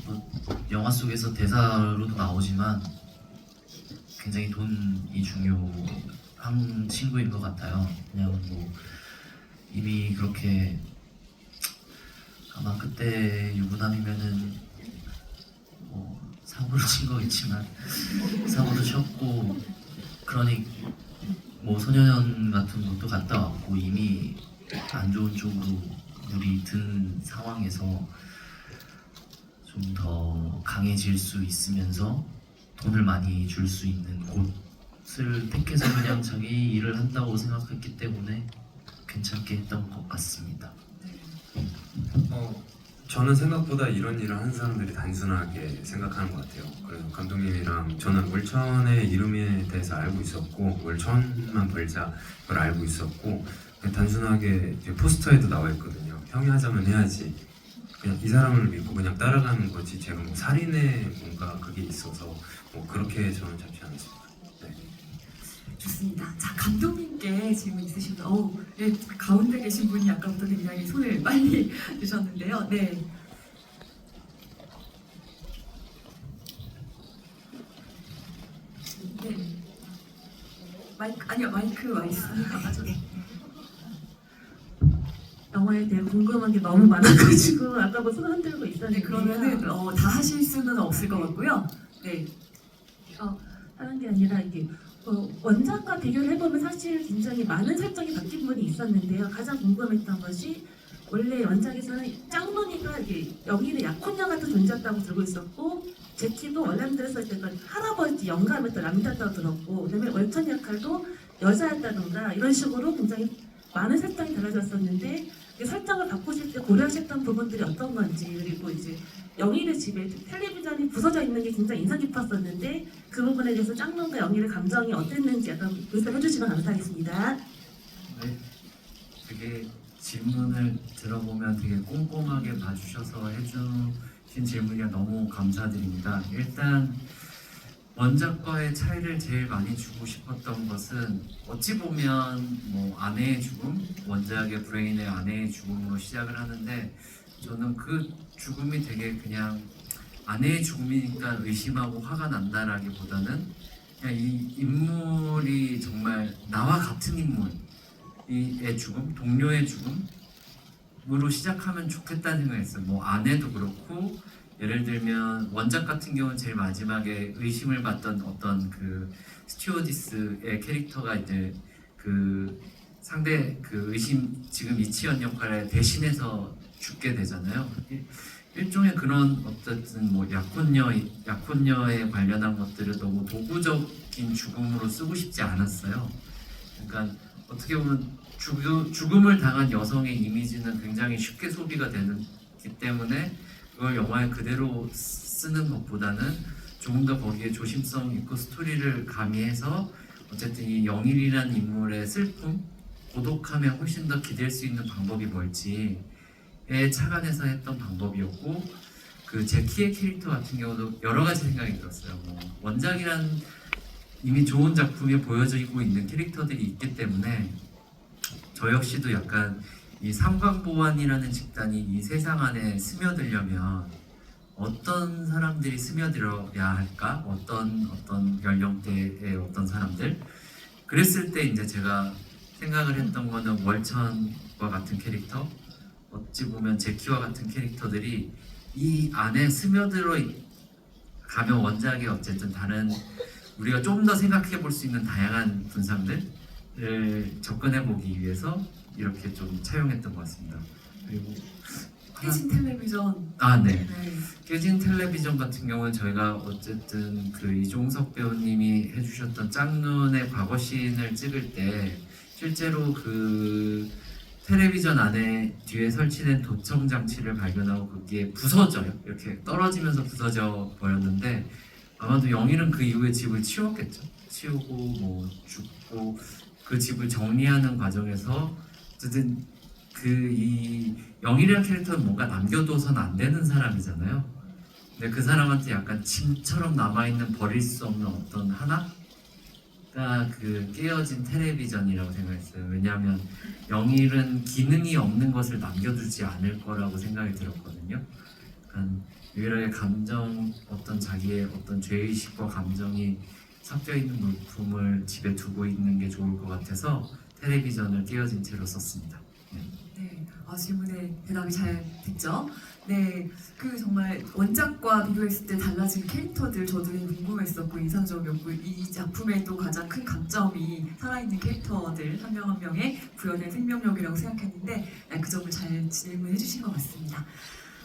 S5: 영화 속에서 대사로도 나오지만 굉장히 돈이 중요한 친구인 것 같아요. 그냥 뭐 이미 그렇게 아마 그때 유부남이면은 뭐 사고를 친 거겠지만 사고도 쳤고 그러니 뭐 소년원 같은 것도 갔다 왔고 이미 안 좋은 쪽으로 물이 든 상황에서 좀 더 강해질 수 있으면서 돈을 많이 줄 수 있는 곳을 택해서 그냥 자기 일을 한다고 생각했기 때문에 괜찮게 했던 것 같습니다.
S4: 저는 생각보다 이런 일을 하는 사람들이 단순하게 생각하는 것 같아요. 그래서 감독님이랑 저는 월천의 이름에 대해서 알고 있었고 월천만 벌자 그걸 알고 있었고 단순하게 이제 포스터에도 나와 있거든요. 형이 하자면 해야지. 그냥 이 사람을 믿고 그냥 따라가는 거지 제가 뭐 살인에 뭔가 그게 있어서 뭐 그렇게 저는 잡지 않았습니다. 네.
S1: 좋습니다. 자 감독님께 질문 있으시면 네, 가운데 계신 분이 아까부터 굉장히 손을 빨리 드셨는데요. 네. 네. 마이크 와 있습니다. 저기.
S9: 영화에 대해 궁금한 게 너무 많아가지고 아까부터 손 흔들고
S1: 네,
S9: 있었는데
S1: 그러면은 다 하실 수는 없을 것 같고요. 네.
S9: 하는 게 아니라 이게 원작과 비교를 해보면 사실 굉장히 많은 설정이 바뀐 부분이 있었는데요. 가장 궁금했던 것이 원래 원작에서는 짱눈이가 영일의 약혼녀 같은 존재였다고 들고 있었고 제키도 얼람들에서 했던 할아버지 영감했던 남자였다고 들었고 그다음에 월천 역할도 여자였다던가 이런 식으로 굉장히 많은 설정이 달라졌었는데 이 설정을 바꾸실 때 고려하셨던 부분들이 어떤 건지, 그리고 이제 영희의 집에 텔레비전이 부서져 있는 게 굉장히 인상 깊었었는데 그 부분에 대해서 짱눈과 영희의 감정이 어땠는지 약간 말씀해 주시면 감사하겠습니다.
S2: 네, 되게 질문을 들어보면 되게 꼼꼼하게 봐주셔서 해주신 질문이 너무 감사드립니다. 일단 원작과의 차이를 제일 많이 주고 싶었던 것은 어찌 보면 뭐 아내의 죽음, 원작의 브레인의 아내의 죽음으로 시작을 하는데 저는 그 죽음이 되게 그냥 아내의 죽음이니까 의심하고 화가 난다라기보다는 그냥 이 인물이 정말 나와 같은 인물의 죽음, 동료의 죽음으로 시작하면 좋겠다는 생각했어요. 뭐 아내도 그렇고 예를 들면 원작 같은 경우는 제일 마지막에 의심을 받던 어떤 그 스튜어디스의 캐릭터가 이제 그 상대 그 의심 지금 이치현 역할에 대신해서 죽게 되잖아요. 일종의 그런 어쨌든 뭐 약혼녀에 관련한 것들을 너무 도구적인 죽음으로 쓰고 싶지 않았어요. 그러니까 어떻게 보면 죽음을 당한 여성의 이미지는 굉장히 쉽게 소비가 되기 때문에 그걸 영화에 그대로 쓰는 것보다는 조금 더 거기에 조심성 있고 스토리를 가미해서 어쨌든 이 영일이라는 인물의 슬픔, 고독함에 훨씬 더 기댈 수 있는 방법이 뭘지에 착안해서 했던 방법이었고 그 제키의 캐릭터 같은 경우도 여러 가지 생각이 들었어요. 뭐 원작이란 이미 좋은 작품에 보여지고 있는 캐릭터들이 있기 때문에 저 역시도 약간 이 삼광보안이라는 집단이 이 세상 안에 스며들려면 어떤 사람들이 스며들어야 할까? 어떤 연령대의 어떤 사람들? 그랬을 때 이제 제가 생각을 했던 거는 월천과 같은 캐릭터, 어찌 보면 제키와 같은 캐릭터들이 이 안에 스며들어 가면 원작의 어쨌든 다른 우리가 좀 더 생각해 볼 수 있는 다양한 분상들을 접근해 보기 위해서 이렇게 좀 차용했던 것 같습니다. 그리고
S1: 깨진 텔레비전.
S2: 네.
S1: 네.
S2: 깨진 텔레비전 같은 경우는 저희가 어쨌든 그 이종석 배우님이 해주셨던 짝눈의 과거신을 찍을 때 실제로 그 텔레비전 안에 뒤에 설치된 도청 장치를 발견하고 그게 부서져요. 이렇게 떨어지면서 부서져 버렸는데 아마도 영일은 그 이후에 집을 치웠겠죠. 치우고 뭐 죽고 그 집을 정리하는 과정에서 어쨌든 그 이 영일이라는 캐릭터는 뭔가 남겨둬선 안 되는 사람이잖아요. 근데 그 사람한테 약간 짐처럼 남아있는 버릴 수 없는 어떤 하나가 그 깨어진 텔레비전이라고 생각했어요. 왜냐하면 영일은 기능이 없는 것을 남겨두지 않을 거라고 생각이 들었거든요. 약간 유일하게 감정, 어떤 자기의 어떤 죄의식과 감정이 섞여 있는 물품을 집에 두고 있는 게 좋을 것 같아서 텔레비전을 깨어진 채로 썼습니다.
S1: 네, 질문에 대답이 잘 됐죠? 네, 그 정말 원작과 비교했을 때 달라진 캐릭터들 저도 궁금했었고 인상적이었고 이 작품의 또 가장 큰 강점이 살아있는 캐릭터들 한 명 한 명의 구현의 생명력이라고 생각했는데 그 점을 잘 질문해 주신 것 같습니다.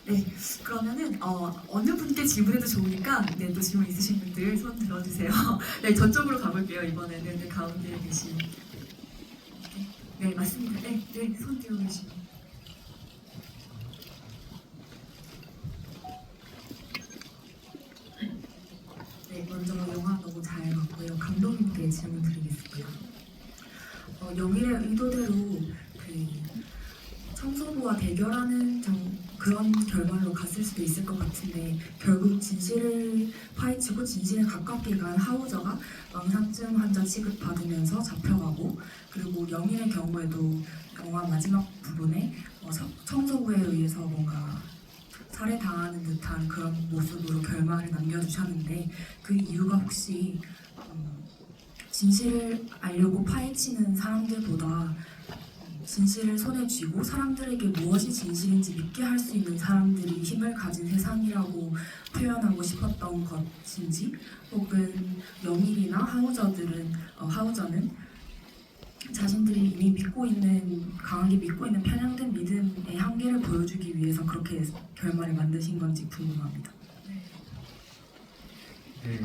S1: 네, 그러면은 어느 분께 질문해도 좋으니까 또 질문 있으신 분들 손 들어주세요. 네, 저쪽으로 가볼게요. 이번에는 네, 가운데에 계신 네, 맞습니다. 네, 손 들고 계시고. 네, 먼저 영화 너무 잘 봤고요. 감독님께 질문 드리겠습니다. 영일의 의도대로 그 청소부와 대결하는 그런 결말로 갔을 수도 있을 것 같은데 결국 진실을 파헤치고 진실에 가깝게 간 하우저가 망상증 환자 취급받으면서 잡혀가고 그리고 영일의 경우에도 영화 마지막 부분에 청소부에 의해서 뭔가 살해당하는 듯한 그런 모습으로 결말을 남겨주셨는데 그 이유가 혹시 진실을 알려고 파헤치는 사람들보다 진실을 손에 쥐고 사람들에게 무엇이 진실인지 믿게 할 수 있는 사람들이 힘을 가진 세상이라고 표현하고 싶었던 것인지 혹은 영일이나 하우저는 자신들이 이미 강하게 믿고 있는 편향된 믿음의 한계를 보여주기 위해서 그렇게 결말을 만드신 건지 궁금합니다.
S2: 네,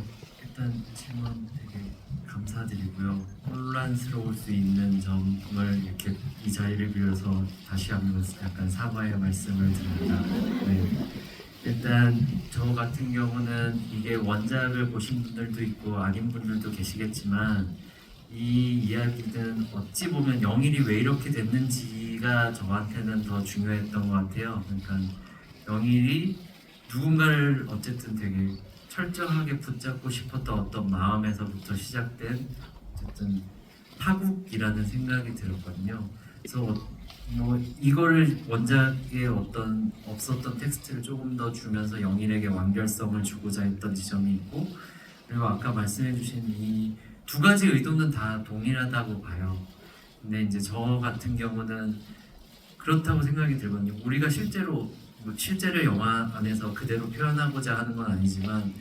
S2: 일단 질문 되게 감사드리고요. 혼란스러울 수 있는 점을 이렇게 이 자리를 빌어서 다시 한번 약간 사과의 말씀을 드립니다. 네. 일단 저 같은 경우는 이게 원작을 보신 분들도 있고 아닌 분들도 계시겠지만 이 이야기는 어찌 보면 영일이 왜 이렇게 됐는지가 저한테는 더 중요했던 것 같아요. 그러니까 영일이 누군가를 어쨌든 되게 철저하게 붙잡고 싶었던 어떤 마음에서부터 시작된 어쨌든 파국이라는 생각이 들었거든요. 그래서 뭐 이거를 원작에 어떤 없었던 텍스트를 조금 더 주면서 영일에게 완결성을 주고자 했던 지점이 있고, 그리고 아까 말씀해주신 이 두 가지 의도는 다 동일하다고 봐요. 근데 이제 저 같은 경우는 그렇다고 생각이 들거든요. 우리가 실제로 뭐 실제를 영화 안에서 그대로 표현하고자 하는 건 아니지만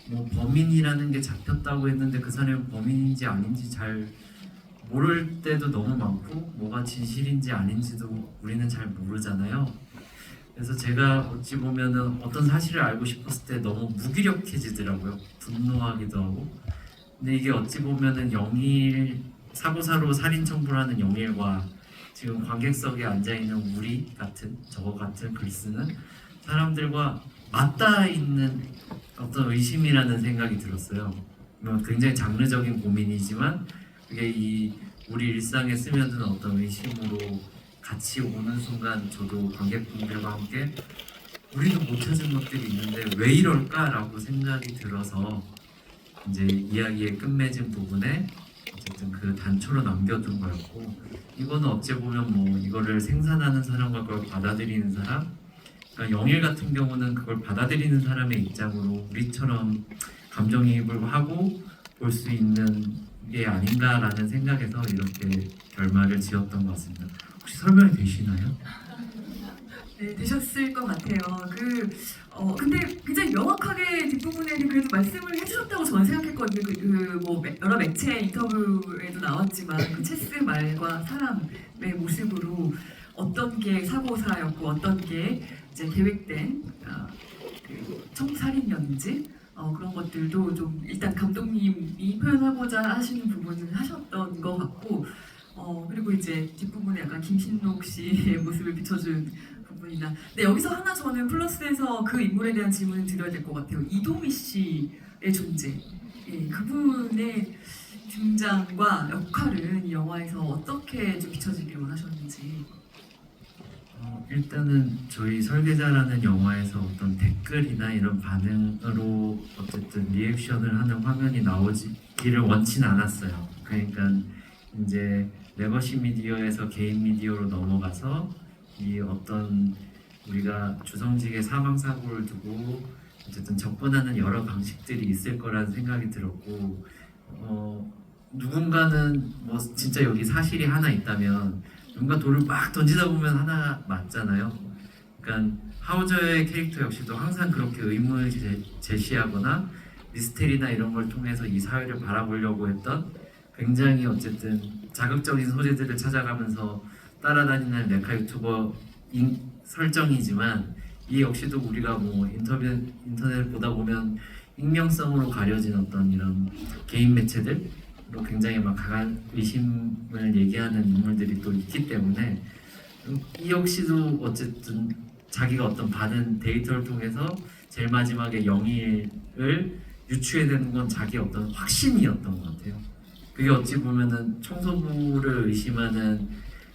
S2: 뭐 범인이라는 게 잡혔다고 했는데 그 사람이 범인인지 아닌지 잘 모를 때도 너무 많고 뭐가 진실인지 아닌지도 우리는 잘 모르잖아요. 그래서 제가 어찌 보면은 어떤 사실을 알고 싶었을 때 너무 무기력해지더라고요. 분노하기도 하고. 근데 이게 어찌 보면은 영일 사고사로 살인 청부를 하는 영일과 지금 관객석에 앉아 있는 우리 같은 저 같은 글 쓰는 사람들과 맞닿아 있는 어떤 의심이라는 생각이 들었어요. 굉장히 장르적인 고민이지만 그게 이 우리 일상에 스며드는 어떤 의심으로 같이 오는 순간 저도 관객분들과 함께 우리도 못 찾은 것들이 있는데 왜 이럴까라고 생각이 들어서 이제 이야기의 끝맺은 부분에 어쨌든 그 단초로 남겨둔 거였고, 이거는 어찌 보면 뭐 이거를 생산하는 사람과 그걸 받아들이는 사람, 그러니까 영일 같은 경우는 그걸 받아들이는 사람의 입장으로 우리처럼 감정이입을 하고 볼 수 있는 게 아닌가라는 생각에서 이렇게 결말을 지었던 것 같습니다. 혹시 설명이 되시나요?
S1: 네, 되셨을 것 같아요. 근데 굉장히 명확하게 뒷부분에는 그래도 말씀을 해주셨다고 저는 생각했거든요. 뭐 여러 매체 인터뷰에도 나왔지만 그 체스 말과 사람의 모습으로 어떤 게 사고사였고 어떤 게 이제 계획된 그 청살인이었는지 그런 것들도 좀 일단 감독님이 표현하고자 하시는 부분을 하셨던 것 같고, 그리고 이제 뒷부분에 약간 김신록 씨의 모습을 비춰준 부분이나, 근데 여기서 하나 저는 플러스해서 그 인물에 대한 질문을 드려야 될 것 같아요. 이동희 씨의 존재, 그분의 등장과 역할은 이 영화에서 어떻게 좀 비춰지길 원하셨는지.
S2: 일단은 저희 설계자라는 영화에서 어떤 댓글이나 이런 반응으로 어쨌든 리액션을 하는 화면이 나오기를 원치는 않았어요. 그러니까 이제 레거시 미디어에서 개인 미디어로 넘어가서 이 어떤 우리가 주성직의 사망 사고를 두고 어쨌든 접근하는 여러 방식들이 있을 거라는 생각이 들었고, 누군가는 뭐 진짜 여기 사실이 하나 있다면 누군가 돌을 막 던지다 보면 하나 맞잖아요. 그러니까 하우저의 캐릭터 역시도 항상 그렇게 의문을 제시하거나 미스테리나 이런 걸 통해서 이 사회를 바라보려고 했던 굉장히 어쨌든 자극적인 소재들을 찾아가면서 따라다니는 메카 유튜버 설정이지만, 이 역시도 우리가 뭐 인터넷 보다 보면 익명성으로 가려진 어떤 이런 개인 매체들로 굉장히 막 강한 의심을 얘기하는 인물들이 또 있기 때문에 이 역시도 어쨌든 자기가 어떤 받은 데이터를 통해서 제일 마지막에 영일을 유추해내는 건 자기 어떤 확신이었던 것 같아요. 그게 어찌 보면은 청소부를 의심하는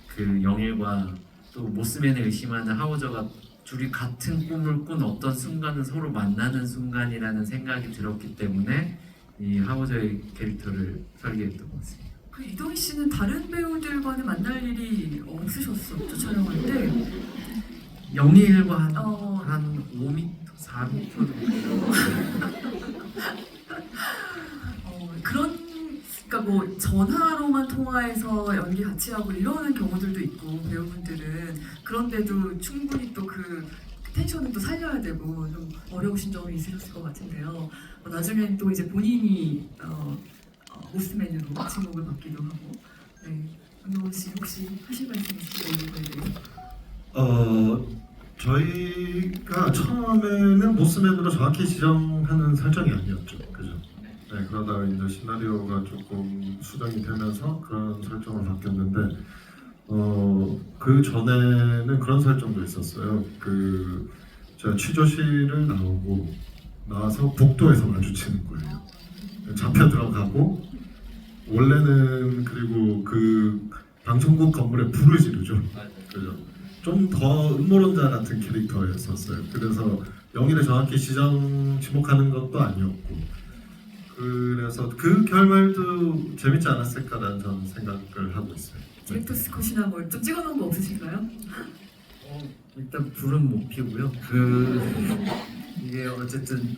S2: 그 영일과 또 모스맨을 의심하는 하우저가 둘이 같은 꿈을 꾼 어떤 순간은 서로 만나는 순간이라는 생각이 들었기 때문에 이 하우저의 캐릭터를 설계했던 것 같습니다.
S1: 그 이동희 씨는 다른 배우들과는 만날 일이 없으셨었죠, 촬영할 때?
S2: 영일과 한 5m, 4m 정도.
S1: 그러니까 뭐 전화로만 통화해서 연기 같이 하고 이러는 경우들도 있고 배우분들은, 그런데도 충분히 또 그 텐션을 또 살려야 되고 좀 어려우신 점이 있으셨을 것 같은데요. 나중엔 또 이제 본인이 모스맨으로 지목을 받기도 하고. 네, 안동원 씨 혹시 하실 말씀 있으세요, 이거에 대해서?
S3: 저희가 처음에는 모스맨으로 정확히 지정하는 설정이 아니었죠, 그죠? 네, 그러다가 이제 시나리오가 조금 수정이 되면서 그런 설정으로 바뀌었는데 그 전에는 그런 설정도 있었어요. 그 제가 취조실을 나와서 복도에서 마주치는 거예요. 잡혀 들어가고 원래는 그리고 그 방송국 건물에 불을 지르죠. 그죠? 좀 더 음모론자 같은 캐릭터였었어요. 그래서 영희를 정확히 지목하는 것도 아니었고, 그래서 그 결말도 재밌지 않았을까라는 저는 생각을 하고 있어요.
S1: 디렉터스 컷이나 뭘 좀 찍어놓은 거 없으실까요?
S2: 일단 불은 못 피우고요. 이게 어쨌든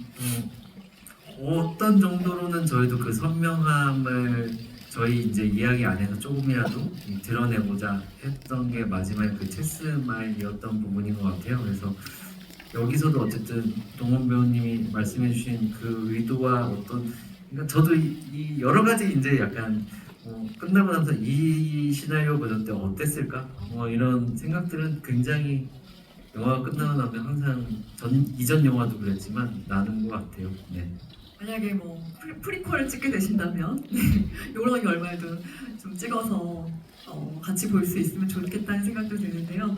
S2: 어떤 정도로는 저희도 그 선명함을 저희 이제 이야기 안에서 조금이라도 드러내고자 했던 게 마지막에 그 체스 말이었던 부분인 것 같아요. 그래서 여기서도 어쨌든 동원 배우님이 말씀해주신 그 의도와 그러니까 저도 이 여러 가지 이제 약간 끝나고 나서 이 시나리오 버전 때 어땠을까? 이런 생각들은 굉장히 영화가 끝나고 나면 항상 이전 영화도 그랬지만 나는 것 같아요. 네.
S1: 만약에 뭐 프리퀄을 찍게 되신다면 이런 결말도 좀 찍어서 같이 볼 수 있으면 좋겠다는 생각도 드는데요.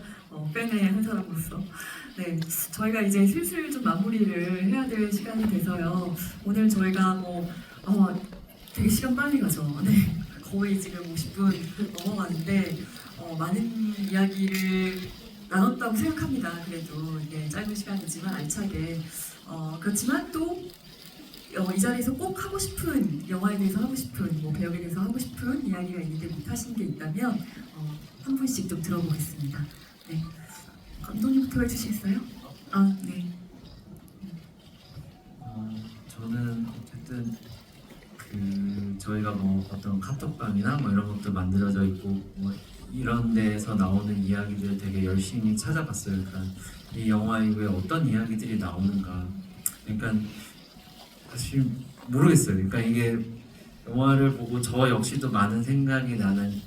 S1: 팬의 한 사람으로서 네, 저희가 이제 슬슬 좀 마무리를 해야 될 시간이 돼서요. 오늘 저희가 되게 시간 빨리 가죠. 네, 거의 지금 50분 넘어가는데 많은 이야기를 나눴다고 생각합니다. 그래도 이게 짧은 시간이지만 알차게 그렇지만 또 이 자리에서 꼭 하고 싶은 영화에 대해서 하고 싶은 뭐 배역에 대해서 하고 싶은 이야기가 있는데 못 하신 게 있다면 한 분씩 좀 들어보겠습니다. 네, 감독님부터 해주시겠어요? 네.
S2: 저는 어쨌든 저희가 뭐 어떤 카톡방이나 뭐 이런 것도 만들어져 있고 뭐 이런 데에서 나오는 이야기들 되게 열심히 찾아봤어요. 그러니까 이 영화 이후에 어떤 이야기들이 나오는가. 그러니까 사실 모르겠어요. 그러니까 이게 영화를 보고 저 역시도 많은 생각이 나는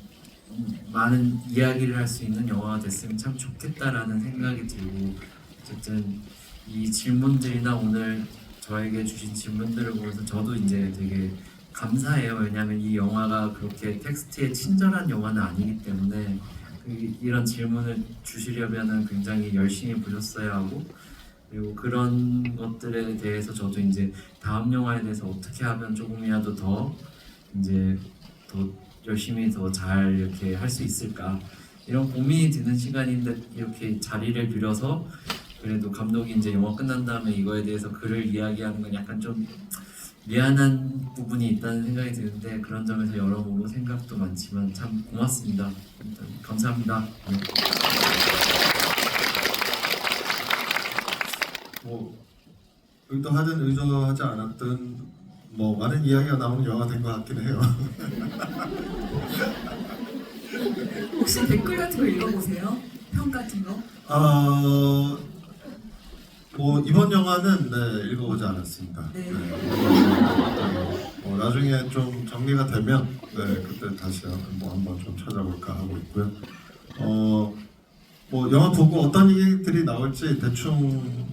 S2: 많은 이야기를 할 수 있는 영화가 됐으면 참 좋겠다라는 생각이 들고 어쨌든 이 질문들이나 오늘 저에게 주신 질문들을 보면서 저도 이제 되게 감사해요. 왜냐하면 이 영화가 그렇게 텍스트에 친절한 영화는 아니기 때문에 이런 질문을 주시려면은 굉장히 열심히 보셨어야 하고 그리고 그런 것들에 대해서 저도 이제 다음 영화에 대해서 어떻게 하면 조금이라도 더 이제 더 열심히 더 잘 이렇게 할 수 있을까 이런 고민이 드는 시간인데 이렇게 자리를 빌어서 그래도 감독이 이제 영화 끝난 다음에 이거에 대해서 글을 이야기하는 건 약간 좀 미안한 부분이 있다는 생각이 드는데 그런 점에서 여러모로 생각도 많지만 참 고맙습니다. 일단 감사합니다. 네.
S3: 뭐 의도하든 의도하지 않았든 뭐 많은 이야기가 나오는 영화 된 것 같긴 해요.
S1: 혹시 댓글 같은 거 읽어보세요? 평 같은 거?
S3: 뭐 이번 영화는 네, 읽어보지 않았습니다.
S1: 네.
S3: 나중에 좀 정리가 되면 네, 그때 다시 한번 좀 찾아볼까 하고 있고요. 뭐 영화 보고 어떤 얘기들이 나올지 대충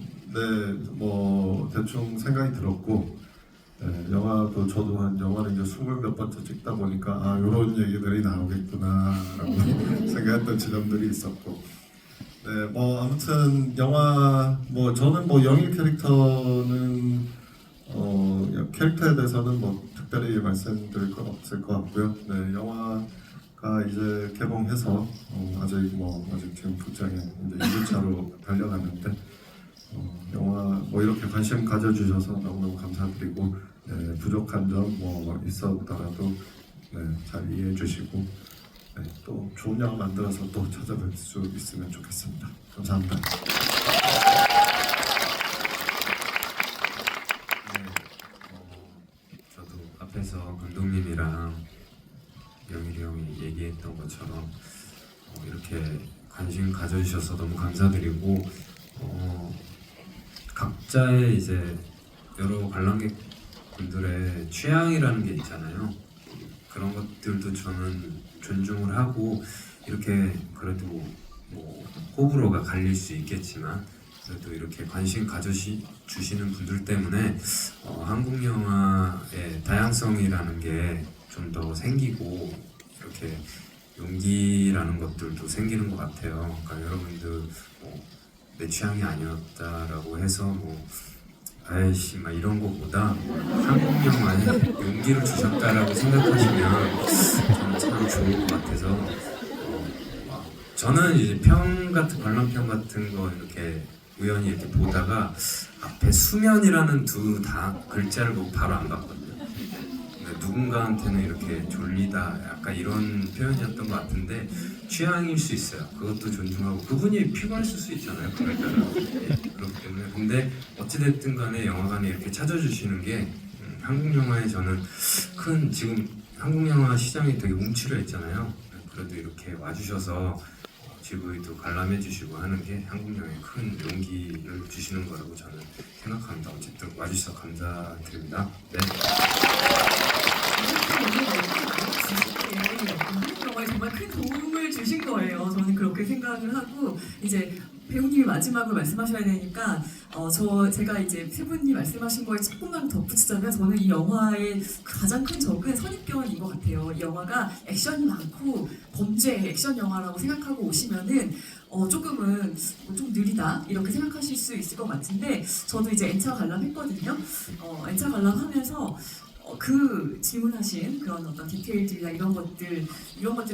S3: 대충 생각이 들었고 영화도 저도 영화를 이제 20몇 번째 찍다 보니까 이런 얘기들이 나오겠구나라고 생각했던 지점들이 있었고 뭐 아무튼 영화 저는 영희 캐릭터는 캐릭터에 대해서는 특별히 말씀드릴 건 없을 것 같고요. 네, 영화가 이제 개봉해서 아직 지금 극장에 이제 2주차로 달려가는데 영화 이렇게 관심 가져주셔서 너무너무 감사드리고 부족한 점 있어보더라도 잘 이해해 주시고 또 좋은 영화 만들어서 또 찾아뵐 수 있으면 좋겠습니다. 감사합니다.
S4: 저도 앞에서 감독님이랑 영일이 형이 얘기했던 것처럼 이렇게 관심 가져주셔서 너무 감사드리고 각자의 이제 여러 관람객분들의 취향이라는 게 있잖아요. 그런 것들도 저는 존중을 하고 이렇게 그래도 호불호가 갈릴 수 있겠지만 그래도 이렇게 관심 가져주시는 분들 때문에 한국 영화의 다양성이라는 게 좀 더 생기고 이렇게 용기라는 것들도 생기는 것 같아요. 그러니까 여러분들 내 취향이 아니었다라고 해서 아이씨 막 이런 거보다 한국 영화에 용기를 주셨다라고 생각하시면 저는 참 좋을 것 같아서 저는 이제 관람평 같은 거 이렇게 우연히 이렇게 보다가 앞에 수면이라는 두 글자를 보고 바로 안 봤거든요. 누군가한테는 이렇게 졸리다 약간 이런 표현이었던 것 같은데 취향일 수 있어요. 그것도 존중하고 그분이 피곤했을 수 있잖아요. 그럴 때는 그렇기 때문에 근데 어찌됐든 간에 영화관에 이렇게 찾아주시는 게 한국 영화에 저는 지금 한국 영화 시장이 되게 움츠려 있잖아요. 그래도 이렇게 와주셔서 GV도 관람해 주시고 하는 게 한국 영화에 큰 용기를 주시는 거라고 저는 생각합니다. 어쨌든 와주셔서 감사드립니다. 네.
S1: 한국 영화에 정말 큰 도움을 주신 거예요. 저는 그렇게 생각을 하고 이제 배우님이 마지막으로 말씀하셔야 되니까 제가 이제 세 분이 말씀하신 거에 조금만 덧붙이자면 저는 이 영화의 가장 큰 적은 선입견인 것 같아요. 이 영화가 액션이 많고 범죄 액션 영화라고 생각하고 오시면은 조금은 좀 느리다 이렇게 생각하실 수 있을 것 같은데 저도 이제 N차 관람했거든요. N차 관람하면서 그 질문하신 그런 어떤 디테일들이나 이런 것들의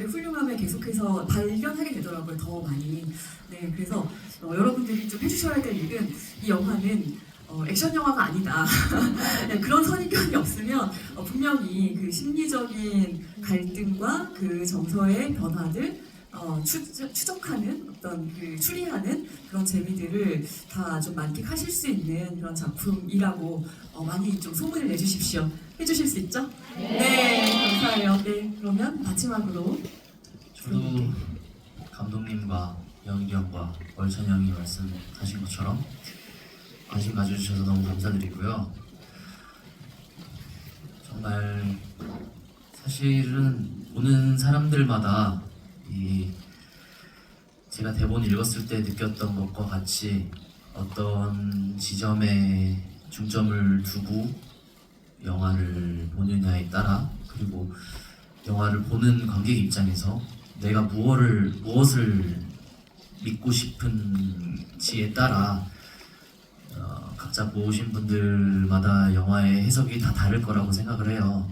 S1: 훌륭함을 계속해서 발견하게 되더라고요. 더 많이. 네, 그래서 여러분들이 좀 해주셔야 될 일은 이 영화는 액션 영화가 아니다. 그런 선입견이 없으면 분명히 그 심리적인 갈등과 그 정서의 변화들 추적하는 어떤 추리하는 그런 재미들을 다 좀 만끽하실 수 있는 그런 작품이라고 많이 좀 소문을 내주십시오. 해주실 수 있죠? 네, 감사해요. 네, 그러면 마지막으로
S5: 저도 감독님과 영일이 형과 월찬이 형이 말씀하신 것처럼 관심 가져주셔서 너무 감사드리고요. 정말 사실은 보는 사람들마다 제가 대본 읽었을 때 느꼈던 것과 같이 어떤 지점에 중점을 두고 영화를 보느냐에 따라 그리고 영화를 보는 관객 입장에서 내가 무엇을 믿고 싶은지에 따라 각자 보신 분들마다 영화의 해석이 다 다를 거라고 생각을 해요.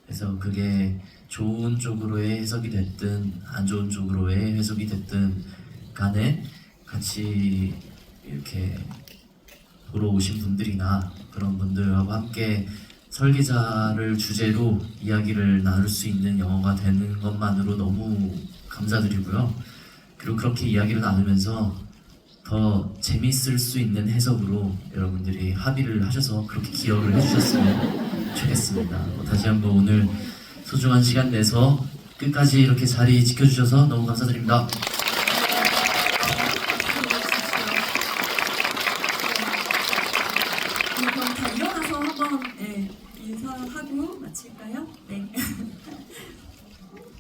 S5: 그래서 그게 좋은 쪽으로의 해석이 됐든 안 좋은 쪽으로의 해석이 됐든 간에 같이 이렇게 보러 오신 분들이나 그런 분들하고 함께 설계자를 주제로 이야기를 나눌 수 있는 영화가 되는 것만으로 너무 감사드리고요. 그리고 그렇게 이야기를 나누면서 더 재밌을 수 있는 해석으로 여러분들이 합의를 하셔서 그렇게 기여를 해주셨으면 좋겠습니다. 다시 한번 오늘 소중한 시간 내서 끝까지 이렇게 자리 지켜주셔서 너무 감사드립니다.
S1: 그럼 다 일어나서 한번 인사하고 마칠까요? 네.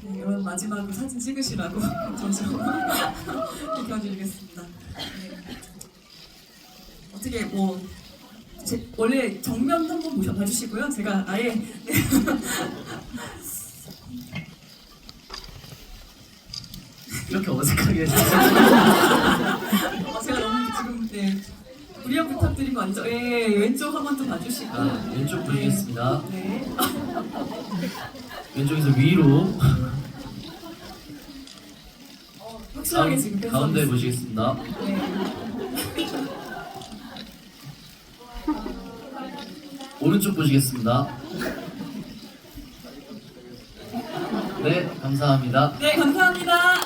S1: 네, 여러분 마지막으로 사진 찍으시라고 저좀 비켜드리겠습니다. 네. 어떻게 원래 정면 한번 봐주시고요. 제가 아예 네.
S5: 이렇게 어색하게 해주셔서
S1: 제가 너무 지금 무리한 부탁드린 거 아니죠? 왼쪽 한번 또 봐주시고
S5: 왼쪽 보시겠습니다.
S1: 네.
S5: 왼쪽에서 위로
S1: 확실하게 지금
S5: 가운데 보시겠습니다.
S1: 네.
S5: 오른쪽 보시겠습니다. 네, 감사합니다.
S1: 네, 감사합니다.